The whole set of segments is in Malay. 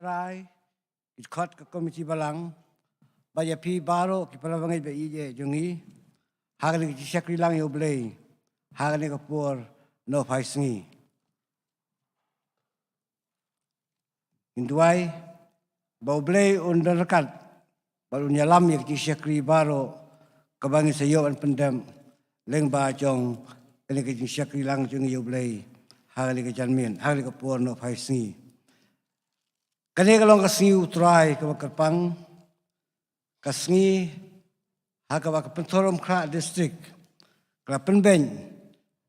Utrai, ikut ke komisi balang, baya pi baro ki palawangai ba ije jungi, hagani ki syakri lang yo blay, hagani kapur no paisengi. Induai, bau blay undar rekat, baru nyalam ya ki syakri baro, kabangi sayo an pendam, leng ba jong, kani ki syakri lang jungi yo blay, hagani ki janmin, hagani kapur no paisengi. Kani kalong kasengi utrai kawakarpang, kasengi hakawak pentorom kra district, kra penben,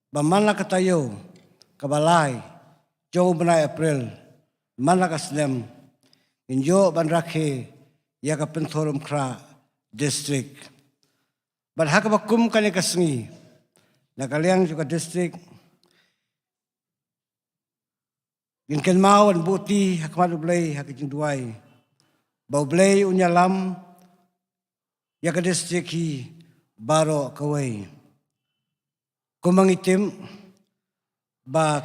bamana katayo, kabalai, jauh benai April, mana kasnem, injo bandrakhe, ya ka pentorom kra district. Ban hakawakum kani kasengi, nakaliang juga district. Inken mau an buti hakmat blay hakijing duai. Bau blay unyalam ya ka district hi baro kawai. Kumangitim ba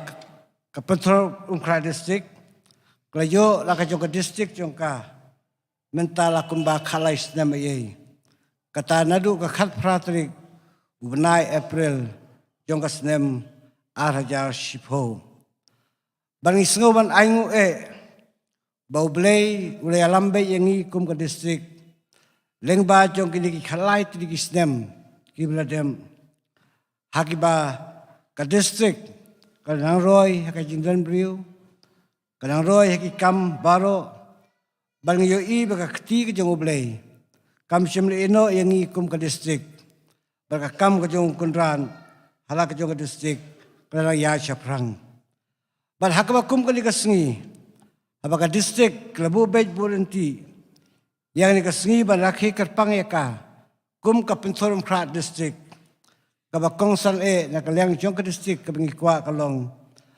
kapentrol umkra district klayo la ka jong district jong ka mentala kumba khalais namaye. Kata nadu ka khat pratrik ubnai April jong ka snem arhajar shipho. Bangi sengoban aingu bau blay ulay alambe yangi kum ka district leng ba jong kini ki khalai ti ki snem ki bladem hakiba ka district kanang roy haka jingdan briu kanang roy haki kam baro bangi yo I baka kti ka jong blay kam simle ino yangi kum ka district baka kam ka jong kunran hala ka jong ka district kanang ya chaprang. Ban hakawakum kali kasengi, apakah district kelabu bej volunteer yang ni kasengi ban rakhi kerpang eka, kum ka pentorum kra district, kabakongsan nakaliang jong ka district kabingikwa kalong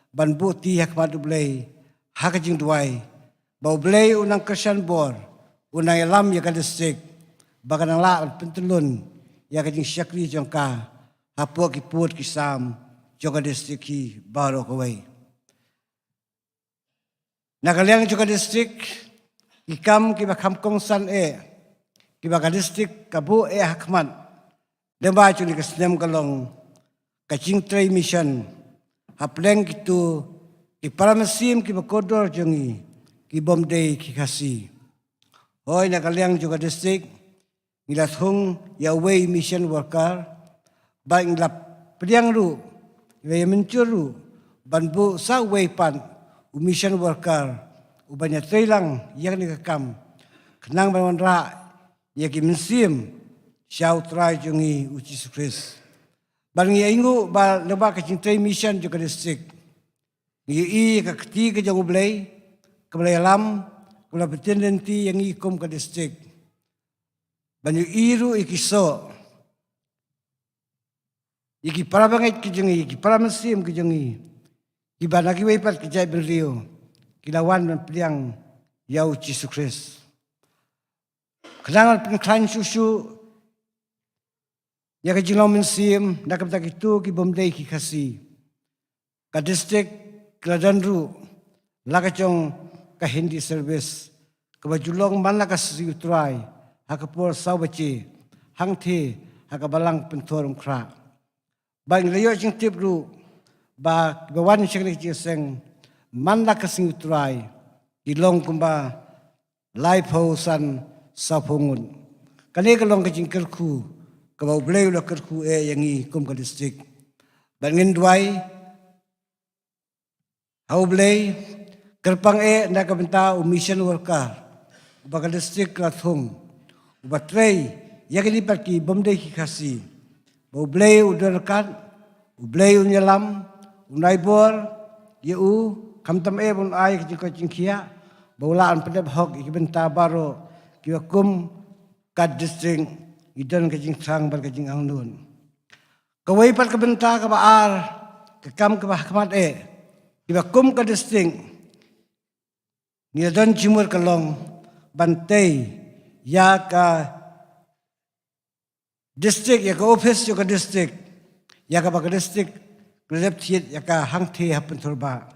ban buti hakmadu blay hakajing duai, bau blay unang kersan bor, unang elam ya ka district, baganang la pentulun ya kajing syakri jong ka, hapo kiput kisam jong ka district ki baro kawai. Nakaliang juga distrik ikam kiba kamkongsan kiba ka distrik kabu hakmat demba cuni kasnem kalong kacing tray mission hapleng kitu ki paramasim kiba kodor jongi ki bomdei ki kasi hoy nakaliang juga distrik ngilathung ya way mission worker ba ngilap priang ru ya mencuru banbu sa way pan mission worker ubanya trailang yang nikakam kenang banwanra ya ki mensim syau trai jungi uci sukres bangi ingu ba leba ka cintai mission juga district ngi ka keti ka jong blay ka blay alam kula petendenti yang ikum ka district banyu iru ikiso iki parabangai ki jungi ki paramesim ki jungi Iba lagi wepat kejai beriu, kilawan dan piliang yau Yesus Kristus. Kenangan penklan susu, ya kejilau mensim, nak kebetak itu ki bomdei ki kasih. Ka distrik Keladandru, lakacong ka Hindi service, kebajulong mana ka siutrai, hakapur sawaci, hangti hakabalang pentorum kra. Bang layo jing tipru. Ba bawan syakri jeseng manla kasing utrai ilong kumba life housean sapungun kani kalong kajing kerku kabau blay ula kerku yangi kum ka district bangin duai hau blay kerpang na kabenta mission worker ba ka district lathung ba tray yagini parki bomdei ki kasi bau blay udarkan blay unyalam unai bor yeu kamtam bun ai ki cingkia baulaan pedap hok ki benta baro ki kum kad district idan ka sang bar ka jing angnun kawai pat ka benta ka baar ka kam ka bahkamat ki kum ka district ni dan jimur kalong bantai ya ka district ya ka office yo ka district ya ka ba ka district Kelep tiet ya ka hang the hapen turba.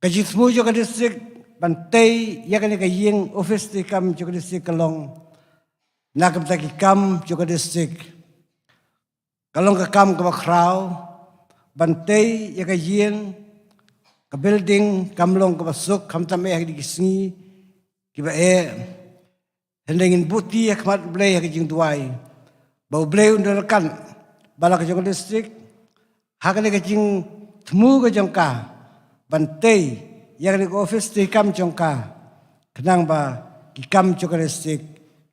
Kajing semua juga distrik bantay yakan ka ying office di kam juga district kalong nakam taki kam juga district kalong ka kam ka kraw bantay yakan ying ka building kamlong ka basuk kam tamay di gisngi kiba hendengin buti akmat blay ka jing duai bau blay undarakan bala ka juga district hakan ka jing temu ka jangka bantay yang di office di kam jongka kenang ba ki kam chokaristik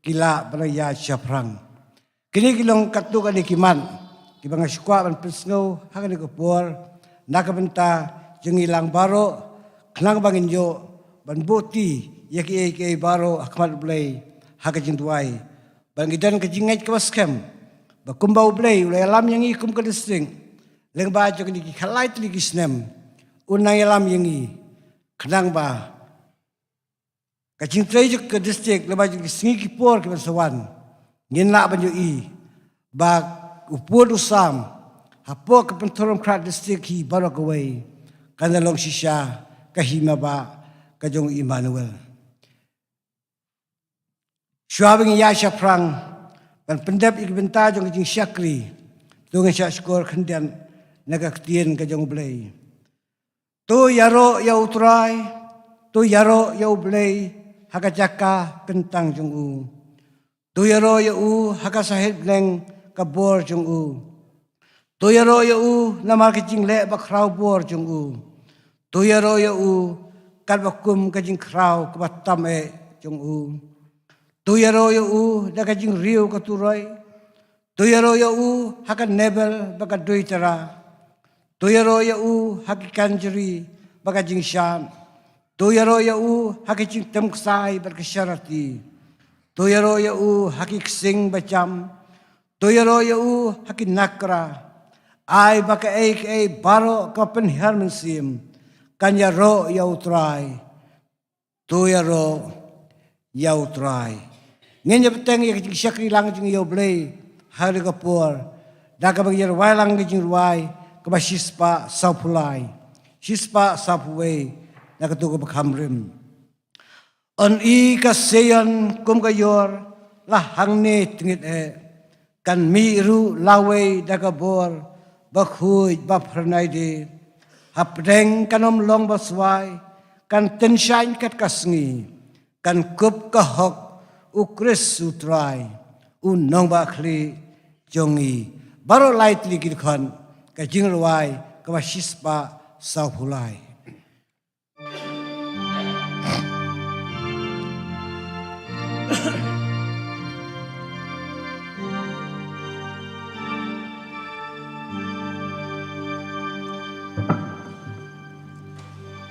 kila banaya syaprang kini kilong katu ka di kiman ki bang skwa ban pisno hakan ko por nakabenta jeng ilang baro kenang bang injo ban buti yaki ke baro akmat blay hakan jing duai bang idan ka jingai ka baskem ba kumbau blay ulay alam yang ikum ka disting leng ba jok ni khalai tli kisnem unang alam yang kenang ba kacing trajuk ke distrik lepas ju singi kipor ke Sawan ngin la banju ba upur usam hapo ke pentorom krat distrik hi barok away kanalong sisya kahima ba kajong Emmanuel syawing ya syafrang ban pendap ikbenta jong jing syakri tungan syak skor kendian naga ketien kajong blay tu yaro ya utrai, tu yaro ya ublay, haka jaka kentang jungu. Tu yaro ya haka sahid leng kabor jungu. Tu yaro ya namar kecing le bakrau bor jungu. Tu yaro ya kat bakum kecing krau kebatam jungu. Tu yaro ya da kecing riu katurai. Tu yaro ya haka nebel baka dui tera. Tuyaro ya haki kanjeri baka jingshan. Tuyaro ya haki jing temksai berkesyarati. Tuyaro ya haki ksing bacam. Tuyaro ya haki nakra. Ai baka baro kapen hermensim. Kanyaro ya utrai. Tuyaro ya utrai. Ngenya peteng ya jing syakri lang jing ya blay. Hari kapur. Daga bagi yarwai lang jing ruai. Kaba shispa sapulai, shispa sapuwe nakatuko bakhamrim. On kasayan kum kayor lahang ne tingit kan miru lawe dagabor bakhuj baphrnaide hapdeng kanom long baswai kan tenshain kat kasngi kan kup kahok ukris utrai unong bakhli jongi baro lightly gidkhan kajing ruai kawashispa saphulai.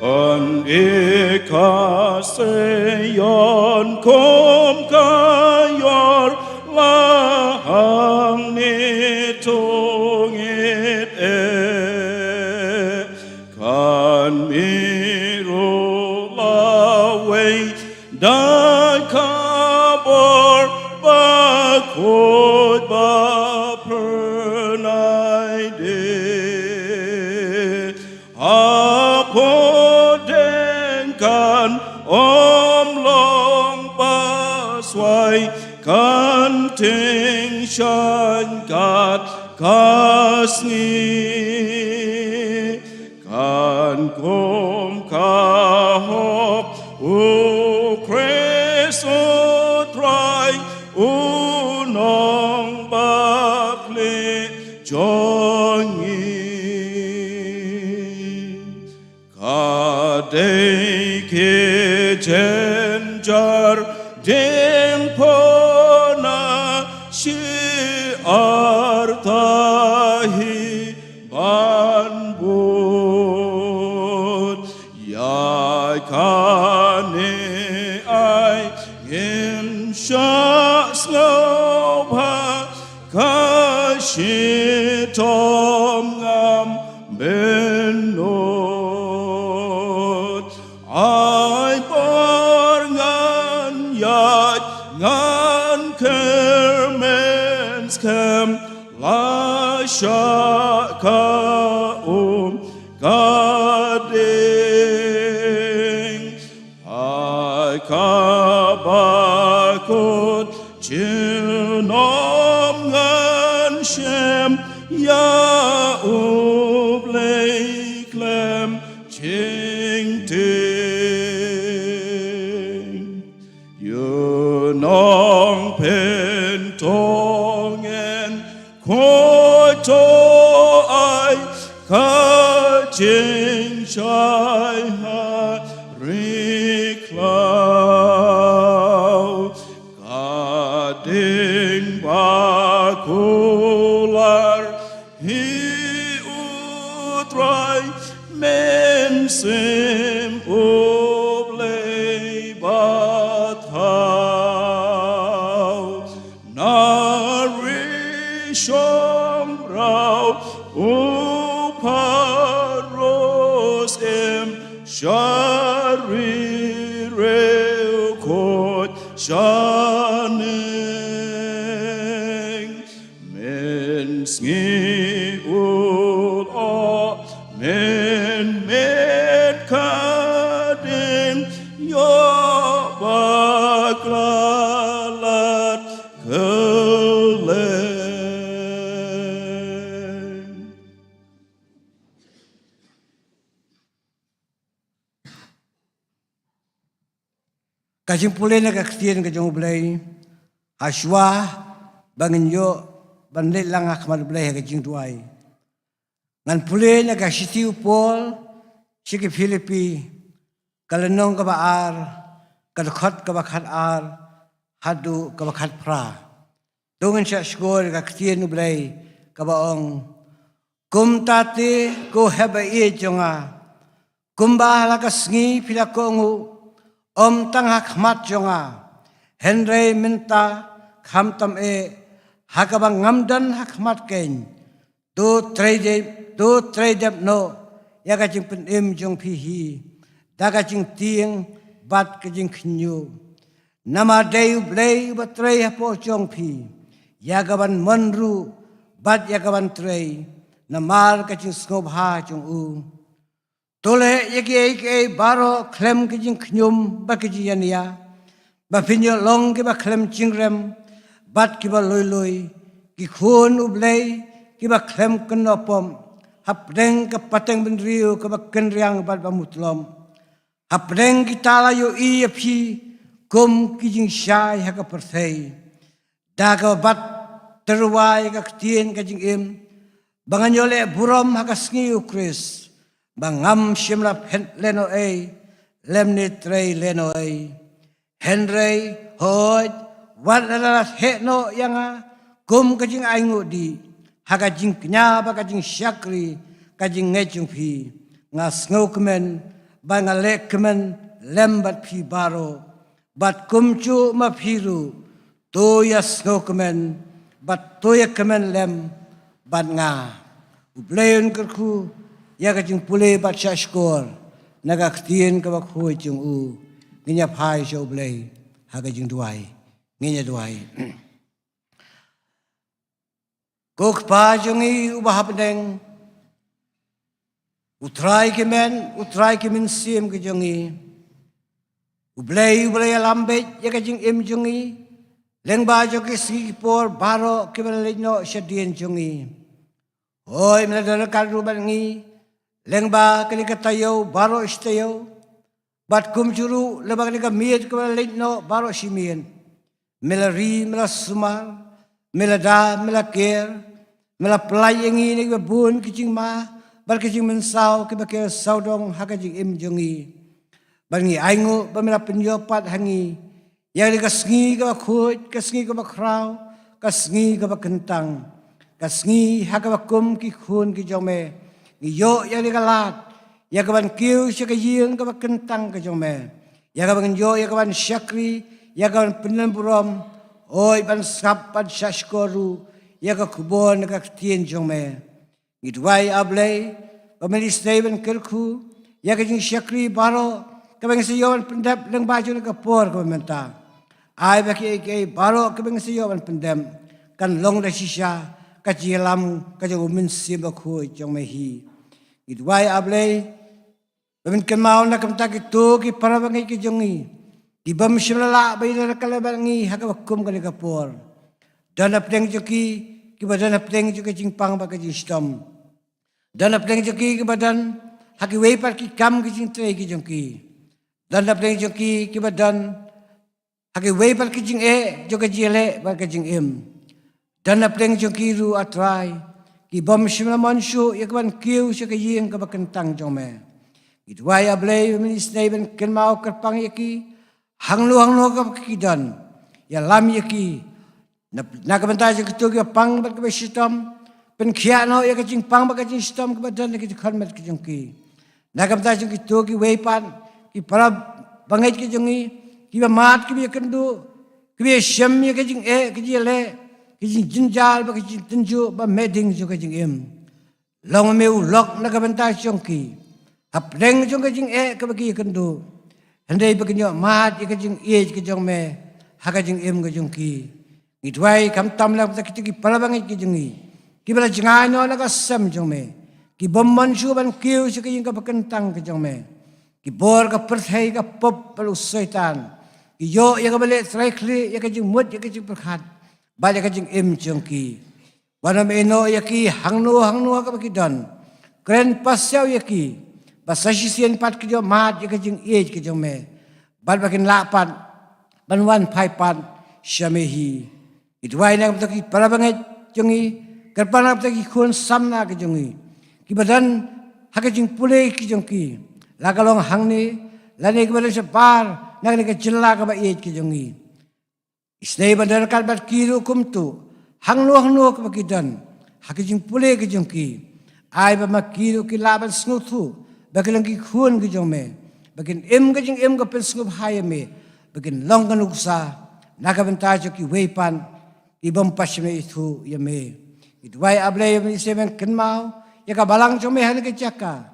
An ikasayon kom kayor lahang nitong kan miro laway dan kabor bakod bapernay de apoden kan omlong pasway kan ting shan kat kasni kan kom kahop kreso try unong bakle jongi kadei ke jenjar dempona shi artahi banbut ya kane ai in sha slobha kashitom ngam benot ai borngan yat ngan kermens kem la shaka gading ya u play clam ching ting you nong pen tong en ko to ai ka ching chai ha ri cloud ding bakular hi utrai men sim ublei bathau narishom rau uparos em shari reu kot shaning men sngi ul o men met kading yo baklalat keleng. Kajing pulih na kaktian kajong ublay, aswa bangin yo bandit lang akmal ublay kajing duay. Ngan pulih na kasiti upol, sige Filipi, kalanong kabaar, kadukot kabakhat ar, hadu kabakhat pra. Tungan siya skor kaktian ublay, kabaong, kum tati ko heba iye jonga, kumbahala kasngi pilakongu, Om tang hakmat jonga, Henry minta khamtam e hakabang ngamdan hakmat ken, do trade no, yaga jing pen jong pihi, daga jing tieng bat ke jing knyu, nama day blay batray hapo jong pi, yagaban monru bat yagaban tray, namar ke jing skobha jong u. Tole yaki baro klem kijing knyum ba kijing ya ba pinyo long ki ba klem jingrem bat ki ba loy ki khun ublay ki ba klem kenopom hapdeng ka pateng benriu ka ba kenriang bat ba mutlom hapdeng ki tala yo i phi kum kijing shai ha ka perthei da ka bat terwai ka tien ka jing im banganyole burom ha ka sngi ukris bangam shimlap leno ay lemni trey leno ay Henry hoj wat adalah hekno yang kum kajing aingu di hakajing knya ba kajing syakri kajing ngejung pi ngas ngaukemen bangalek kemen lembat pi baro bat kumcu ma piru to yas ngaukemen bat to kemen lem bat nga ubleun kerku ya kajing pulih bat syashkor naga ktien ka bakhui chung u nginya phai sho blay ha kajing duai nginya duai kok pa jungi ubah pendeng utrai kemen sim ke jungi ublay lambe ya kajing im jungi leng ba jo ke sigi por baro ke no shadien jungi hoy meladara karu bangi leng ba kali katayo baro istayo bat kum juru lebak ni miet ko no baro simien melari mela sumar melada mela ker mela pelayangi ni bun kijing ma bar kijing mensau ke bakir saudong hakajing im jongi bangi aingu ba mela penjopat hangi yang ni kasngi ka khut kasngi ka bakrau kasngi ka bakentang kasngi hakabakum ki khun ki jome yo yang dikalat, ya kawan kiu syakajing kawan kentang kejome, ya kawan yo ya kawan syakri, ya kawan penamburam, oi ban sapat syashkoru, ya kawan kubon ya kawan tien jome, ngidwai ablay, pemeli Steven kerku, ya kajing syakri baro, kawan sayawan pendap leng baju nak kapor kawan menta, ai baki baro kawan sayawan pendam, kan long dah sisa. Kajilam kajang umin sibaku jong mehi. Idwai ablay, bamin kemau nak kamtak itu ki para bangi ki jongi. Di bam shimlala bayi nak kalabangi hakabakum kali kapor. Dan apdeng joki kibadan pleng juga jingpang bagi jistom. Dan pleng joki kibadan haki weipar ki kam ki jing tre ki jongki. Dan pleng joki kibadan haki weipar ki jing juga jile bagi jing Dan pleng joki ru atrai ki bom shimla monshu yakban kiu shaka ying ka bakentang jome. Idwai ablay ministay ben kenmau kerpang yaki hanglu ka kidan ya lam yaki na kabantay sa kitug ya pang bat ka sistem pen khiano ya kajing pang ba kajing sistem ka badan ki khanmet ki jongki na kabantay sa kitug ki weipan ki para bangait ki jongi ki ba mat ki bi kendu ki bi shem ya kajing ki jile ki jinjal ba ki tinju ba meding jo kajing long me ulok na kabantay jongki hapleng jong kajing ka bagi kendu handai baginyo mat ya kajing ki jong me hakajing ka jongki Idwai kam tam la kita ki palabangit ki jengi ki bala jengano la ka sam jome ki bomman shu ban kiu si ki ka bakentang ki jome ki bor ka perthai ka pop palu setan ki yo ya ka bale traikli ya ka jing mut ya ka jing perkhat bal ya ka jing jongki wana me no ya ki hangnu ka bakidan kren pasyau ya ki basashi sien pat ki jo mat ya ka jing ki jome bal bakin lapan ban wan pai pan shamehi Idwai na kapta ki palabangit jongi karpana kapta ki khun samna ki jongi ki badan hakajing pulei ki jongki lakalong hangni lani ki badan separ nagni ka jilla ka ba ki jongi isnei badan kal bat kiru kumtu hanglu ka bakidan hakajing pulei ki jongki ai ba makiru ki laban snuthu bakilang ki khun ki jongme bakin kajing ka pen snup hayame bakin long kanuksa nakabenta ki weipan ibang pasme itu yame idwai ablay yame semen kenmau yaka balang jome hal ke jaka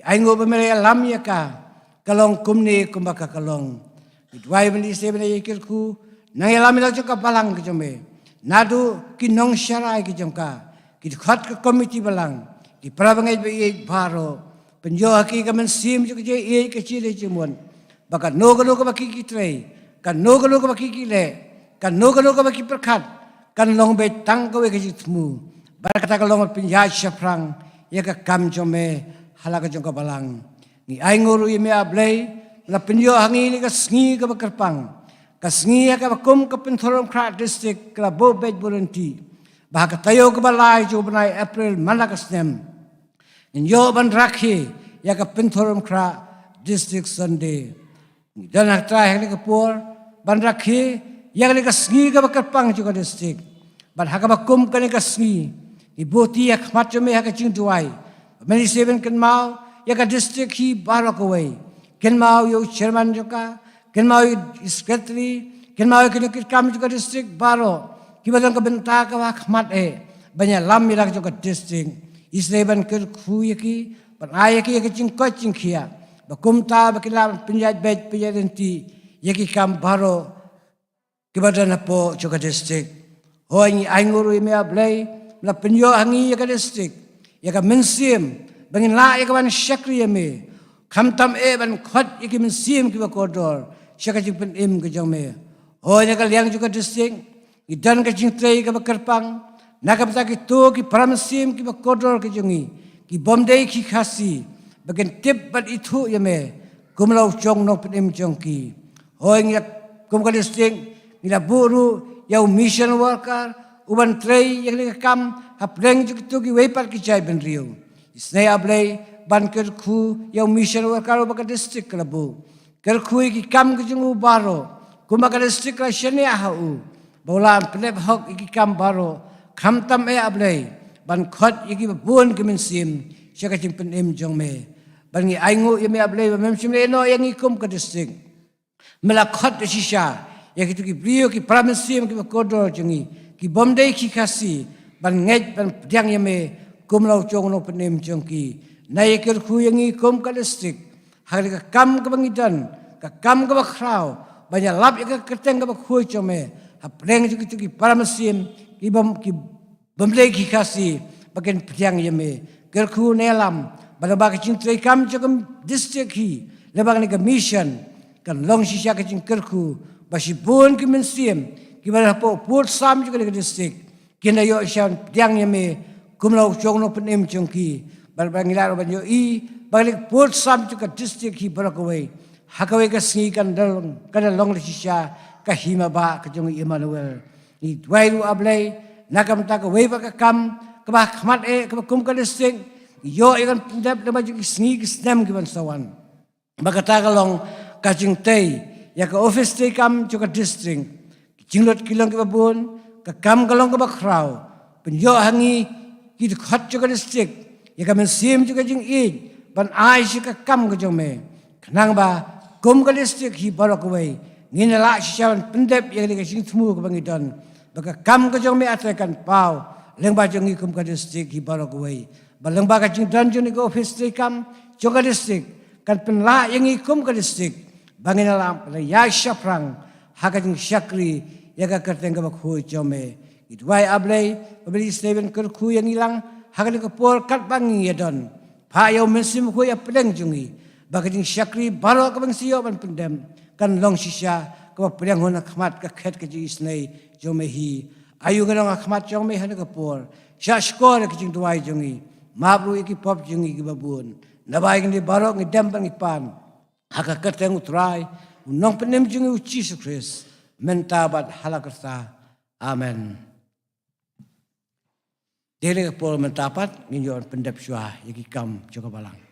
aingo bemere lam yaka kalong kumni kumbaka kalong idwai yame semen yekirku nang lam la jaka balang ke jome nadu ki nong syarai ke jongka ki khat ke komiti balang di prabangai be baro penjo haki ka mensim ju ke ke chile jemon baka no ka baki ki trei kan no ka baki ki le kan no ka baki perkhat kan long be tang ko ke jitmu bar kata ka long pinja syafrang ya ka kam jome halaka jong ka balang ni ai ngoru yeme ablay la pinjo hangi ni ka sngi ka bakarpang ka sngi ya ka kum ka pintorom kra district ka bo bet volunteer bah ka tayo ka balai jo banai april malakas nem in yo ban rakhi ya ka pintorom kra district sunday dan atra hang ka por ban rakhi yang ni kasngi ka bakarpang juga district ban hakabakum ka ni kasngi iboti yak macam ya ka chingduai many seven kan mau ya ka district hi barakawai kan mau yo chairman juga kan mau secretary kan mau ka kam juga district baro kibadan ka benta ka khmat banyak lam mirak juga district isleban ke khuyaki ban ayaki ka chingko chingkhia bakumta bakilam pinjat bet pinjadenti yaki kam baro kibadan po juga district hoy ainguru me ablay la penyo hangi ya ka district ya ka mensim bangin la ya ka ban shakri me khamtam ban khat ya ki mensim ki ba kodor shaka jing pen ke jome hoy ya ka liang juga district idan ka jing trei ka ba kerpang na ka ki to ki pramsim ki ba kodor ki jongi ki bomdei ki khasi bagin tip bat itu ya me kumlau chong no pen jongki hoy ya kum ka district nila buru yau mission worker uban trei yang ni kam hapleng tu ki weipar ki chai ben rio isnei ablay ban kerku yau mission worker ba ka district klabu kerku ki kam ki jungu baro kuma ka district la shene hau bolan pleb hok ki kam baro kham tam ablay ban khot ki bun ki mensim shaka chim pen jongme ban ngi aingu yeme ablay ba mem sim le no yang ikum ka district mela khot shisha ya kitu ki brio ki pramesim ki kodor jengi ki bomdei ki khasi ban ngej ban diang yame kumlau chong no penem jongki nai ker khu yangi kom ka district hari ka kam ka bangidan ka kam ka bakrau banya lap ya ka keteng ka khu chome hapreng kitu ki pramesim ki bomdei ki khasi bagen diang yame ker khu nelam bana ba ka chintrei kam jogam district hi lebang ni ka mission kan long shisha ka chin ker khu basibun ki mensim ki bala po pur sam juga di district kinayo siya tiang niya may kumlaw chong no penim chong ki balbangilar banyo balik port sam to ka district hi barakaway hakaway ka singi kan long siya kahima ba ka chong Emmanuel ni dwairu ablay nakam ta ka way ba ka kam ka ba khmat ka kum ka district yo ikan pindap na maju singi kisnam ki ban sawan bagata ka long ka jing tay ya ka office tay kam to ka district jinglot kilong ki babun ka kam kalong ka ba kraw penyo hangi ki khat to ka district ya ka men sim to ka jing ban ai si ka kam ka jong me kanang ba kum ka district hi barakaway nginala siya pindap ya ka sing thmu ka bangidon baka kam ka jong me atakan pau lengba jong kum ka district hi barakaway balang ba ka jing dan jong ni ka office tay kam to ka district kan penla yang ikum ka district bangina lam ya syafrang hakajing syakri ya ka kerteng ka bakhu jome idwai ablay pabili steven kerku yang ilang hakali ka por kat bangi yadon pa yo mesim ko ya pedeng jungi bakajing syakri balo ka bang siyo ban pendem kan long sisya ka pedeng hona khmat ka khet ka ji isnei jome hi ayu ka long khmat jome hana ka por sya skor ka jing dwai jungi mabru iki pop jungi ki babun nabai ngi barok ngi dembang ipan haka kerteng utrai unong penem jungi uci sukres mentabat halakerta amen dele pol mentapat nginyon pendep syua yaki kam joko balang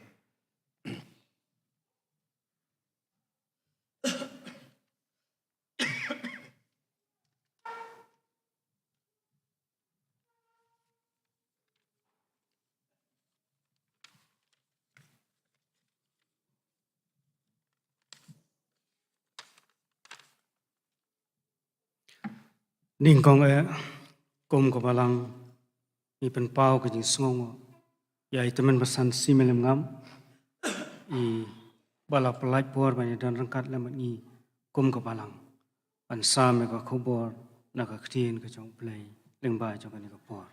Ningkong kom ko balang ni pen pau ke jing songo ya itemen pesan si melem ngam i bala pelai por banyak dan rengkat lemat ni kom ko balang an sam ka khobor na ka khtien ka chong play lengba chong ka por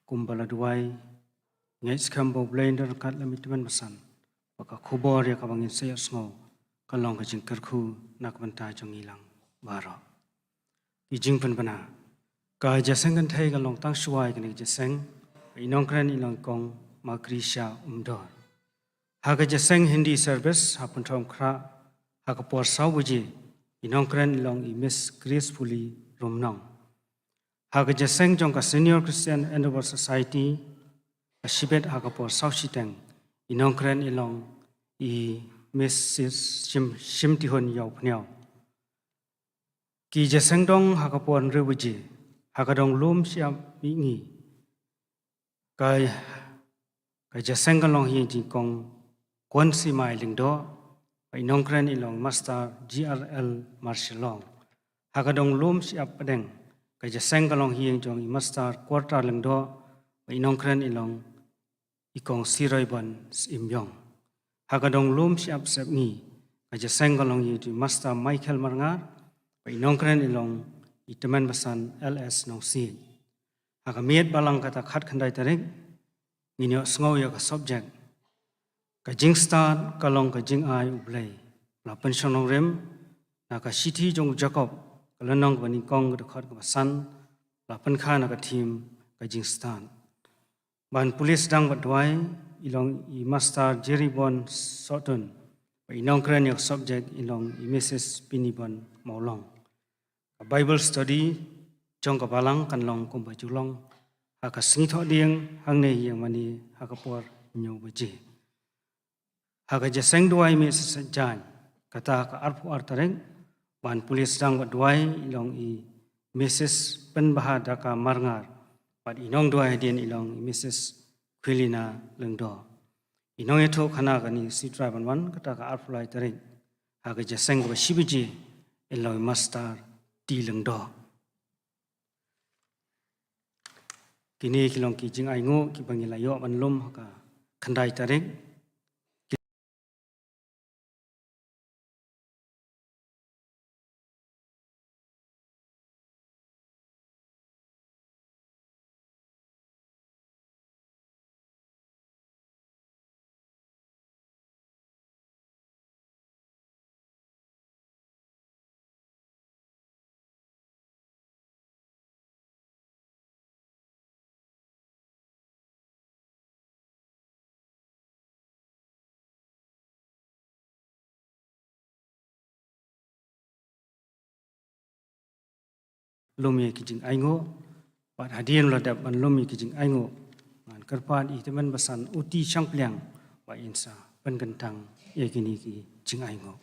kum bala duai ngai skam bo play dan rengkat lemit itemen pesan ka khobor ya ka bangin se sngo ka long ka jing kerku nak banta chong ilang bara jing pen bana ka jaseng kan thai ka long tang shuai kan jaseng inong kran ilong kong makrisha umdor ha ka jaseng hindi service ha pun thom khra ha ka por saw buji inong kran ilong i miss gracefully romnong ha ka jaseng jong ka senior christian endeavor society a shibet ha ka por saw shiteng inong kran ilong i miss shim ti hon yaw phnyao ki jaseng dong hakapon rewiji hakadong lum siap mingi kai jaseng kalong hi ji kong kon si mai lingdo pai nongkren ilong master GRL Marshallong hakadong lum siap pedeng kai jaseng kalong hi jong i master quarter lingdo pai nongkren ilong ikong siroibon imyong hakadong lum siap sep ngi kai jaseng kalong hi ji master Michael Marngar pai nongkren ilong iteman basan LS nong si hakamiet balang kata khat khandai tarik nginyo sngo ya ka subject ka jing start kalong ka jing ai ublai la pension nong rem na ka city jong jacob kalanong bani kong ka khat ka basan la pen kha na ka team ka jing start ban police dang badwai ilong i master Jerry Bon Soton pai nongkren ya subject ilong i Mrs Pinibon Maulong Bible study jong ka balang kan long kum ba julong ha ka singi tho ding hang nei yang mani ha ka por nyu ba ji ha ka jaseng duai me sa jan kata ka arpu artareng ban pulis dang ba duai ilong i Mrs pen bahada ka marngar pat inong duai din ilong Mrs Quilina lengdo inong etho khana ka ni sitra banwan kata ka arpu lai tareng ha ka jaseng ba shibiji ilong master di lengdo kini kilong ki jing ai ngo ki bangilayo ban lum ka khandai tarik lomi kijing aingo pat hadian ladap ban lomi kijing aingo ngan kerpan I teman basan uti sangpliang wa insa pengentang ye kini ki jing aingo.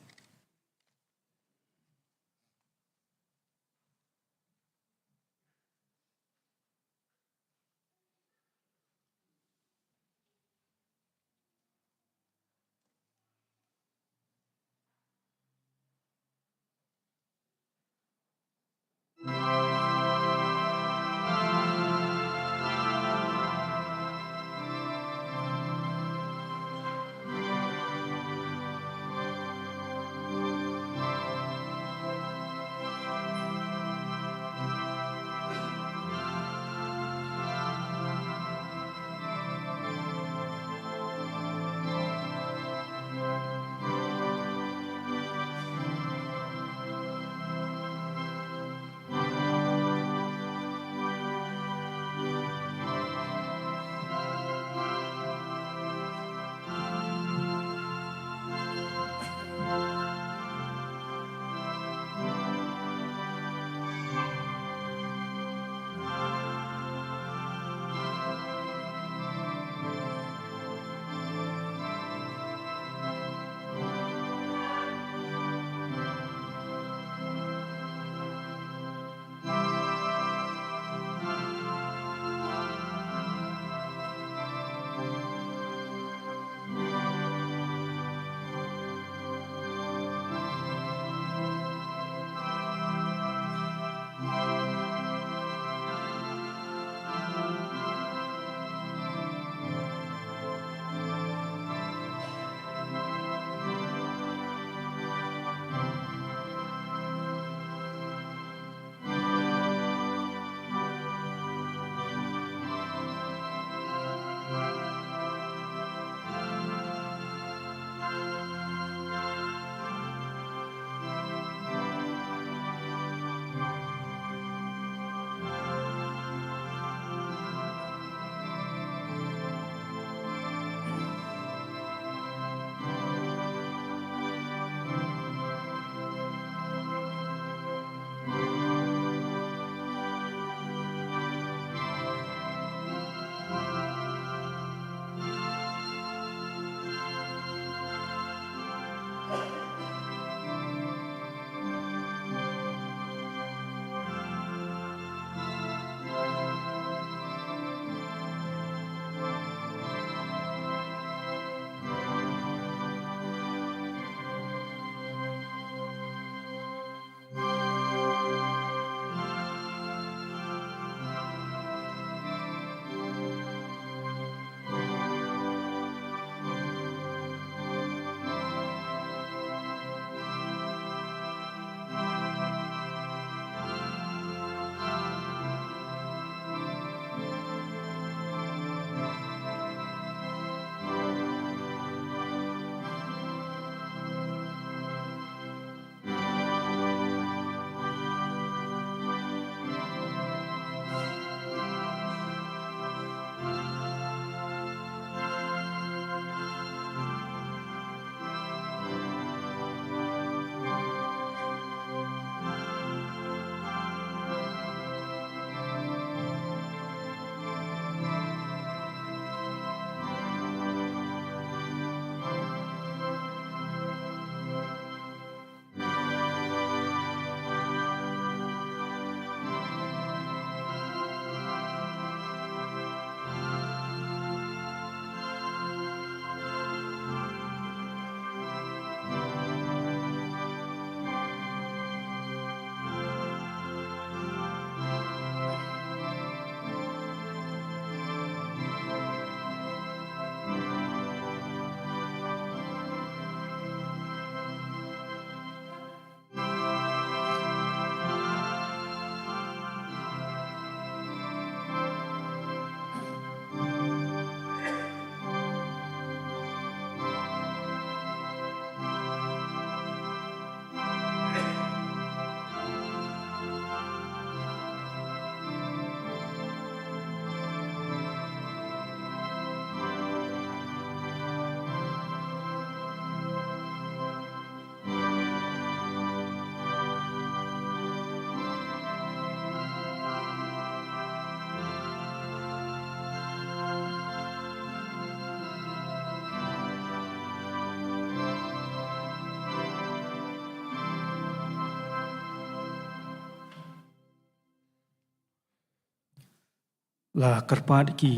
la karpat ki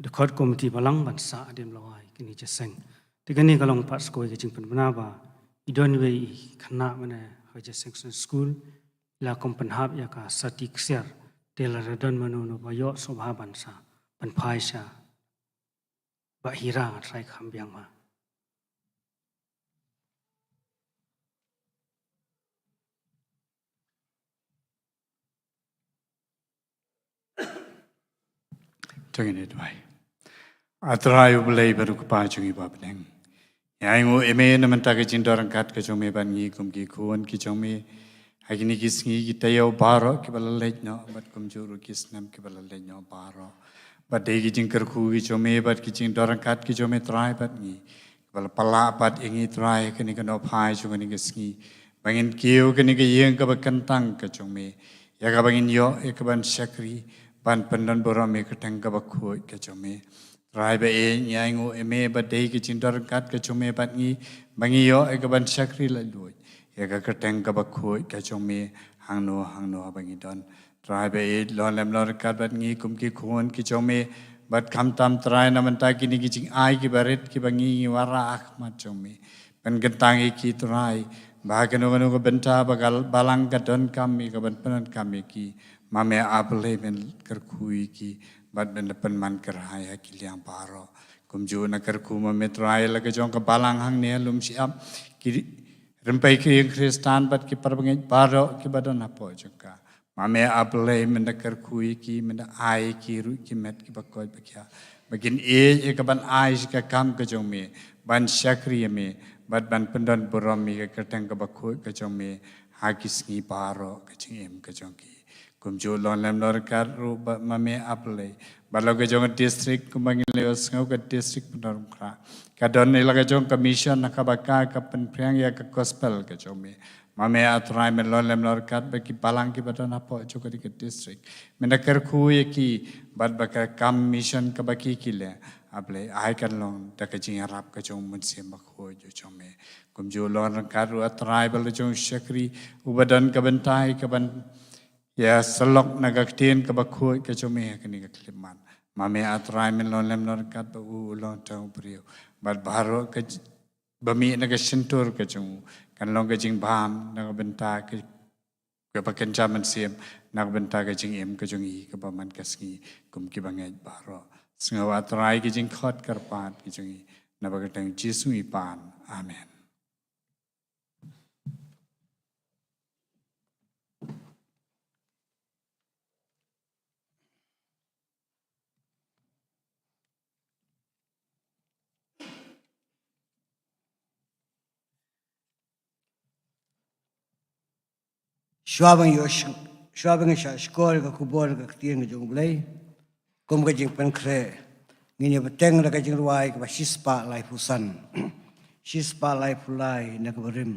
dekat komiti balang bansa adem lawai kini jeseng tegani kalong pas koi ke jingpen benaba idon wei khana mana ha jeseng school la kompen hab ya ka sati ksiar tela radon manu no bayo sobha bansa pan phaisha ba hira trai kham byang ma Jangan itu ay. Atrayu belai baru kepajungi babneng. Yang eme naman taga jindoran kat kejome bangi kum ki kuan ki jome agini kisngi kita yau baro ki balalej no bat kum juru kisnam ki balalej no baro. Bat degi jingkar ku ki jome bat ki jindoran kat ki jome try bat ngi. Bal pala bat ingi try kini kano pai junga ni kisngi. Bangin kiu kini ki yeng ka bakantang ka jome. Ya ka bangin yo ya ka ban syakri. Pan pendan borame keteng ka bakoi ka jome. Rai ba e nyangu eme ba dei ki cindor kat ka jome pat ngi bangi yo e ka ban sakri la lui. Ya ka keteng ka bakoi ka jome hangno bangi don. Rai ba e lon lem lor kat bat ngi kum ki khon ki jome bat kham tam trai na man ta ki ni ki jing ai ki baret ki bangi wara akhmat jome. Pan gentang ki trai ba kanu ka benta bagal balang ka don kami ka ban penan kami ki mame apelai ben kerkui ki bat ben depan man kerhaya ki liang paro kumju na kerku mame trai la ke jong ka balang hang ne lum siap ki rempai ki kristan bat ki parbangai paro ki badan apo juga mame apelai men kerkui ki men ai ki ru ki met ki bakoi bakya bagin e ka ban ai ka kam ka jong me ban syakri me bat ban pendan borami ka ketang ka bakoi ka jong me hakis ngi paro ka jing ka jong ki kumju lon lem lor kar ru mame aplay balo ke jong district kumbang leos ngau ke district pendor kra ka don ila ke jong commission na ka baka ka pen priang ya ka gospel ke jong me mame atrai men lon lem lor kar be ki palang ki badon apo jo ke district men ker khu ye ki bad baka commission ka baki ki le aplay ai kan long ta ke jing arab ke jong mun se mak ho jo jong me kumju lon kar ru atrai bal jong shakri ubadan ka bentai ka ban ya selok nagaktin ka bakoi ka jome ka ni ka kliman mame atrai men lon lem lon kat ba u lon tang brio bad baro ka bami naga sentur ka jong kan long ka jing bam naga benta ka paken jaman sim naga benta ka jing em ka jong i ka ba man ka ski kum ki bangai baro sengawa atrai ki jing khot karpat ki jong i na ba ka tang jisu i pan amen. Schwabing sha skor ka kubor ka tieng jong blai kum ka jing pen kre ngini beteng ka jing ruai ka shispa lai pusan shispa lai pulai na ka berim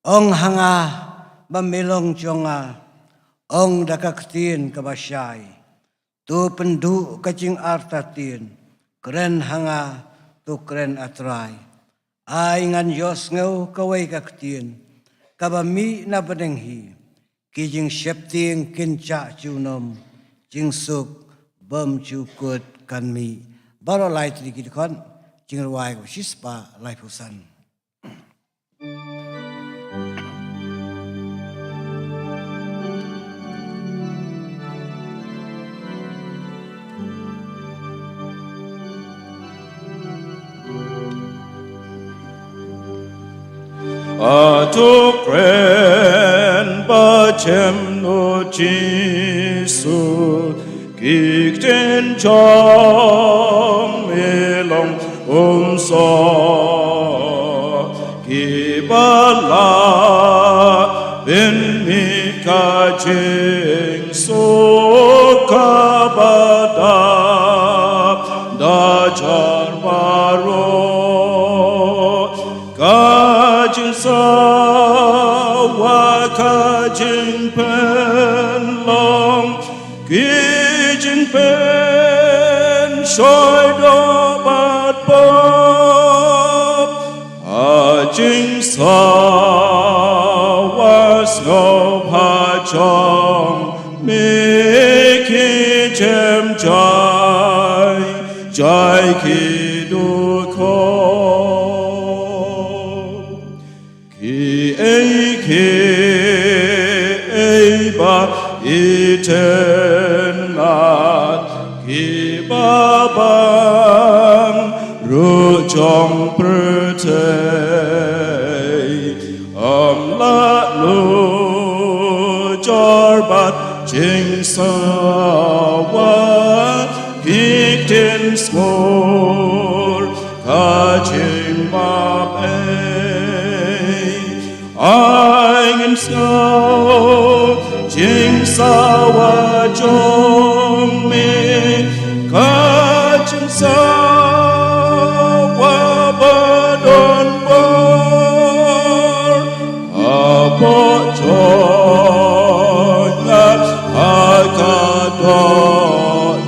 ong hanga bamilong jonga ong da ka tien ka basyai tu pendu ka jing arta tien kren hanga tu kren atrai ai ngan yos ngau ka wei ka tien kabami na badenghi kijing shepting kincha chunom jing suk bam chukut kanmi baro lai tri kidkon jing ruai ko shispa lai pusan Atokren bachem no Jisu kikten chom elong umso kibala ben mi kajing so kabada da jarbaro kajing sawa kajing pen long kijing pen shoy do bat pop ajing sawa snow pa chong mi kijing ki du ko ki ei ba iten lat ki ba bang ru chong prtei la lu chor bat ching sa wa pik tin skor ka ching ma ei anh sao ching sa wa chong me ka ching sa wa ba don bor apo chonya ka do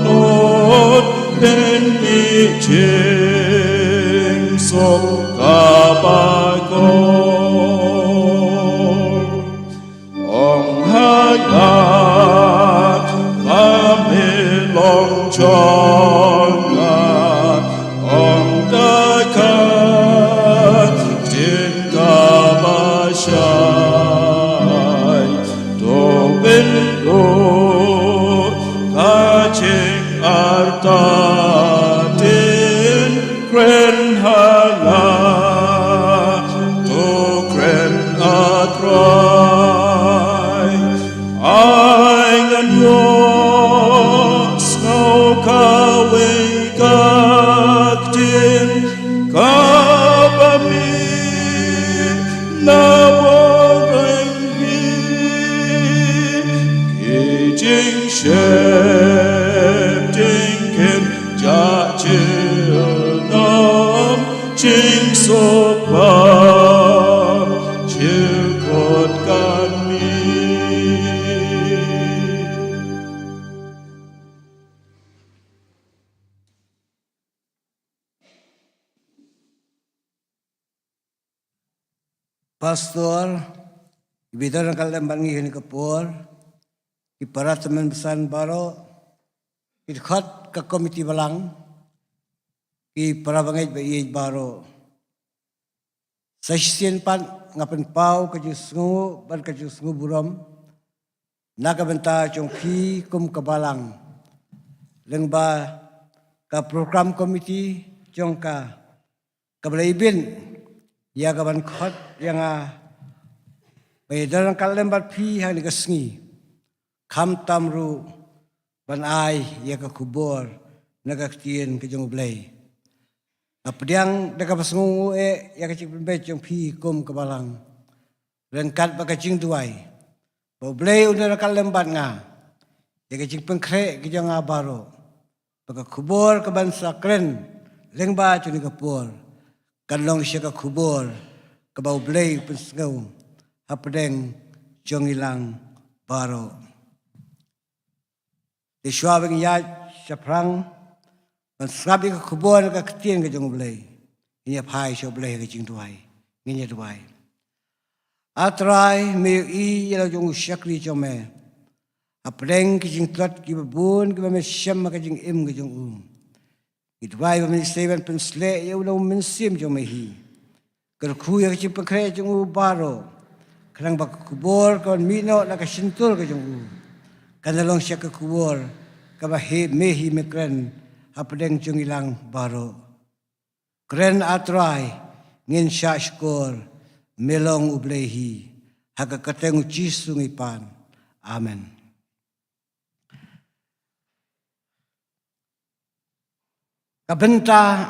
not den mi ching so ka ba ko ong ha ya ma me long chonya ong da ka tin ka ba shai do ben do ka ching arta tin kren ha la to kren atrai anh an yo snow ka we ka tin ka ba mi na bo ren hi ki jing shem ding ken ja chi nam ching so pa chi kot kan mi Pastor, ibidan ng kalamban ngayon ni Kapor, iparat sa manbasan baro, itkot ka komiti balang, iparabangay ba iyay baro. Sa sisyan pan, ngapan pao, kajusungo, ban kajusungo buram, nakabanta chong pi kum kabalang, lang ba ka program committee, chong ka kabalaibin, ya kaban khot yang dalam kalembat pi hang nikasngi kham tamru ban ai ya ka kubor nagaktian ke jong blai apdiang daga pasungu ya ka cik be jong pi kum kabalang rengkat baka jing duai bo blai udara kalembat nga ya ka cik pengkre ke jong baro baka kubor ke ban sakren lengba chuni kapor kanlong siya ka kubor, kabaw blay pensgaw, hapadeng jong ilang baro. Di syawang yad siya prang, pensabi ka kubor ka ketien ka jong blay, inya pay siya blay ka jing duay, inya duay. Atray may yalaw jong syakri jong me, hapadeng ka jing tuat kibabun, kibame siyam ka jing im ka jong Itway ba ministerial pensle ya ulah mensim jong mehi. Kerku ya kecil pekre jong baro. Kerang bak kubur kawan mino nak sentul ke jong kanalong siya ke kubur kabahe mehi mekren hapdeng jong ilang baro. Kren atray ngin sya skor melong ublehi haga kateng ucisu ngipan. Amen. Kabenta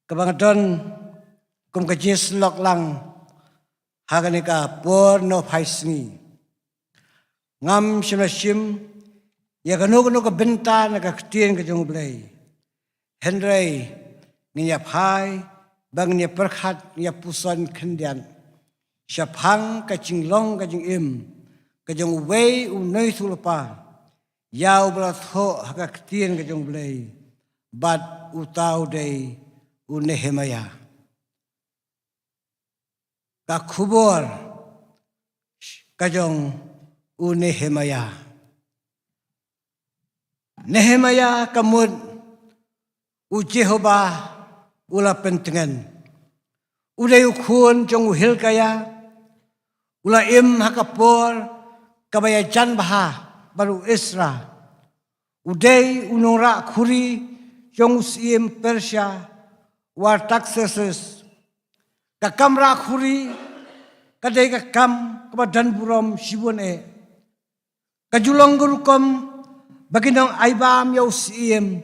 kabangadon kum kajis lok lang haganika por no paisngi ngam shim ya kanu kabenta nakakatien ka jong blay Henry niya pai bang niya perkhat niya puson kendian syapang ka jinglong ka jing im ka jong wei unoi thulpa yau blatho hakakatien ka jong blay bat utau day Nehemia. Ka kubor kajong Nehemia. Nehemia kamud U Jehovah ula pentengan. Uday ukun jong uhil kaya. Ula im hakapor kabayajan baha baru Isra. Uday unora kuri jong usim Persia war Taxasus. Kakamra kuri kadai kakam kebadan burom shibun Kajulong gurukom baginong aibam yaw siem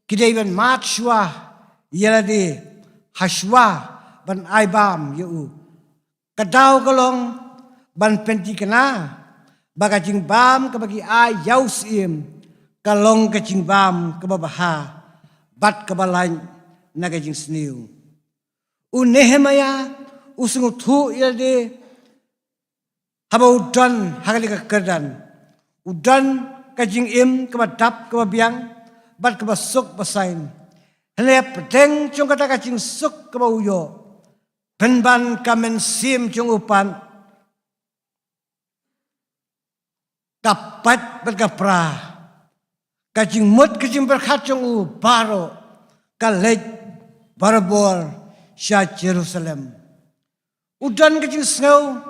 kidai ban mat shwa yalade hashwa ban aibam yaw kadaw kalong ban pentikana bagajing bam kabagi ay yaw siem kalong kajing bam kababaha bat kabalain nagajing sniu Nehemia usung thu yalade habau dan hakali kekerdan udan kajing im kabadap kababiang bat kabasuk basain hele pedeng cung kata kajing suk kabauyo penban kamen sim cung upan kapat berkapra kajing mut kajing berkat cung u baro kalej barbor Syah Jerusalem. Udan kajing snow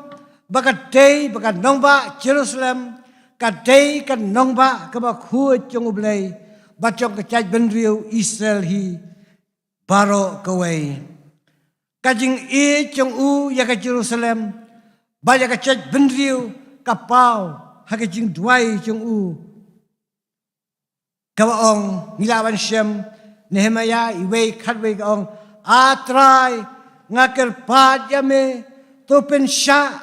bakat day bakat nongba Jerusalem kadai kan nongba kabakhu chung ublay bachok kachaj benriu Israel hi baro kawai. Kajing chung u ya ka Jerusalem baya kachaj benriu kapau hakajing duai chung u kawaong nilawan Shem Nehemia iway khatway kaong atrai ngakir pat yame topen sya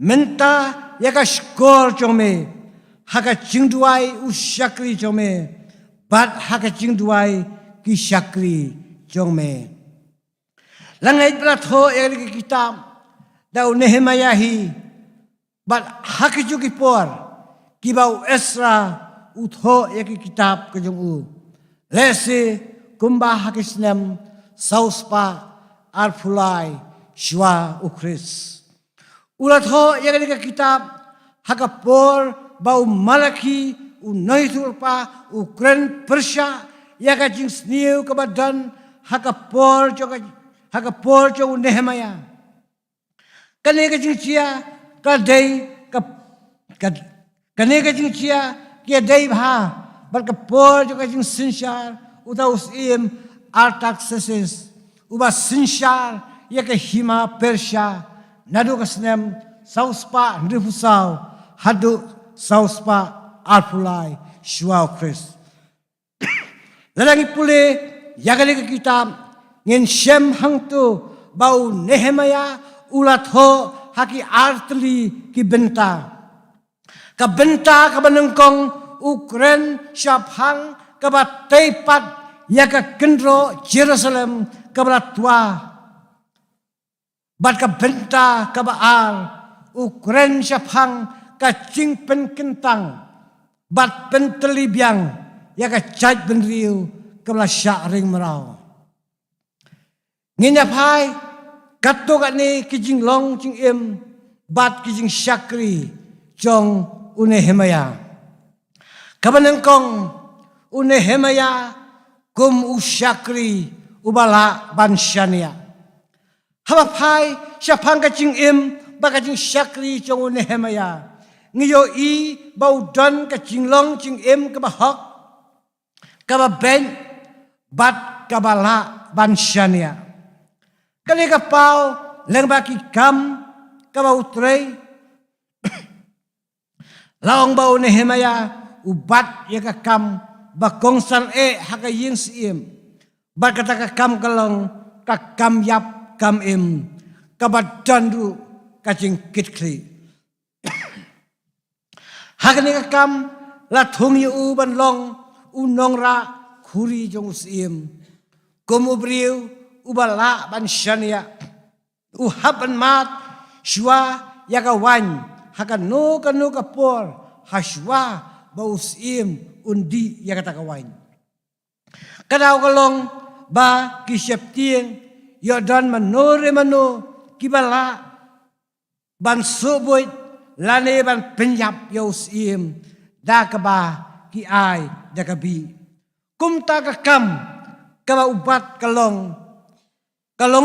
menta yaka skor jome haka jingduai usyakri jome bat haka jingduai ki syakri jome langai pratho eri kitab dau Nehemia hi bat haka juki por kibau Esra utho yaki kitab kejong u lese kumba hakisnem sauspa arfulai shwa ukris ulat ho yang ada kitab hakapor bau Malaki unoiturpa Ukren Persia yang kajing sniu kebadan hakapor jo Nehemia kane kajing cia kadai kane kajing cia kia dai bha berkapor jo kajing sinshar utaus im Artaxerxes ubas sinshar ya ke hima Persia nadu kasnem sauspa ndrifusau hadu sauspa arfulai shwa Chris lalangi pule yagali ke kitab ngin Shem hangtu bau Nehemia ulat ho haki artli ki benta ka benta ka banengkong Ukren Shaphang kabat teipat yaka kendro Jerusalem kabat tua bat ka benta kabaal Ukren Shaphang ka cingpen kentang bat pentelibiang yaka caj benriu kabla syaring merau nginyapai kato kani kijing long jing im bat kijing syakri jong Nehemia kabanengkong Nehemia kum usyakri ubala bansyania habapai syapang kajing im bakajing syakri jong Nehemia ngiyo i baudan kajing long jing im kabahok kababen bat kabala bansyania kali kapau leng baki kam kabautrei laong bau Nehemia ubat ya kakam bakongsan hakayin sim bat kata kakam kalong kakam yap kam im kabadandu kajing kitkli hakani kakam lathung yu ban long unong ra khuri jong sim komubriu ubala ban syania uhaban mat shwa yakawan hakan no kanu kapor hashwa bausim undi yang kata kawain kadau kalong ba kisyaptien yodan manore mano kibala ban soboy lane ban penyap yausim da kaba ki ai da kabi kumta ka kam ka ubat kalong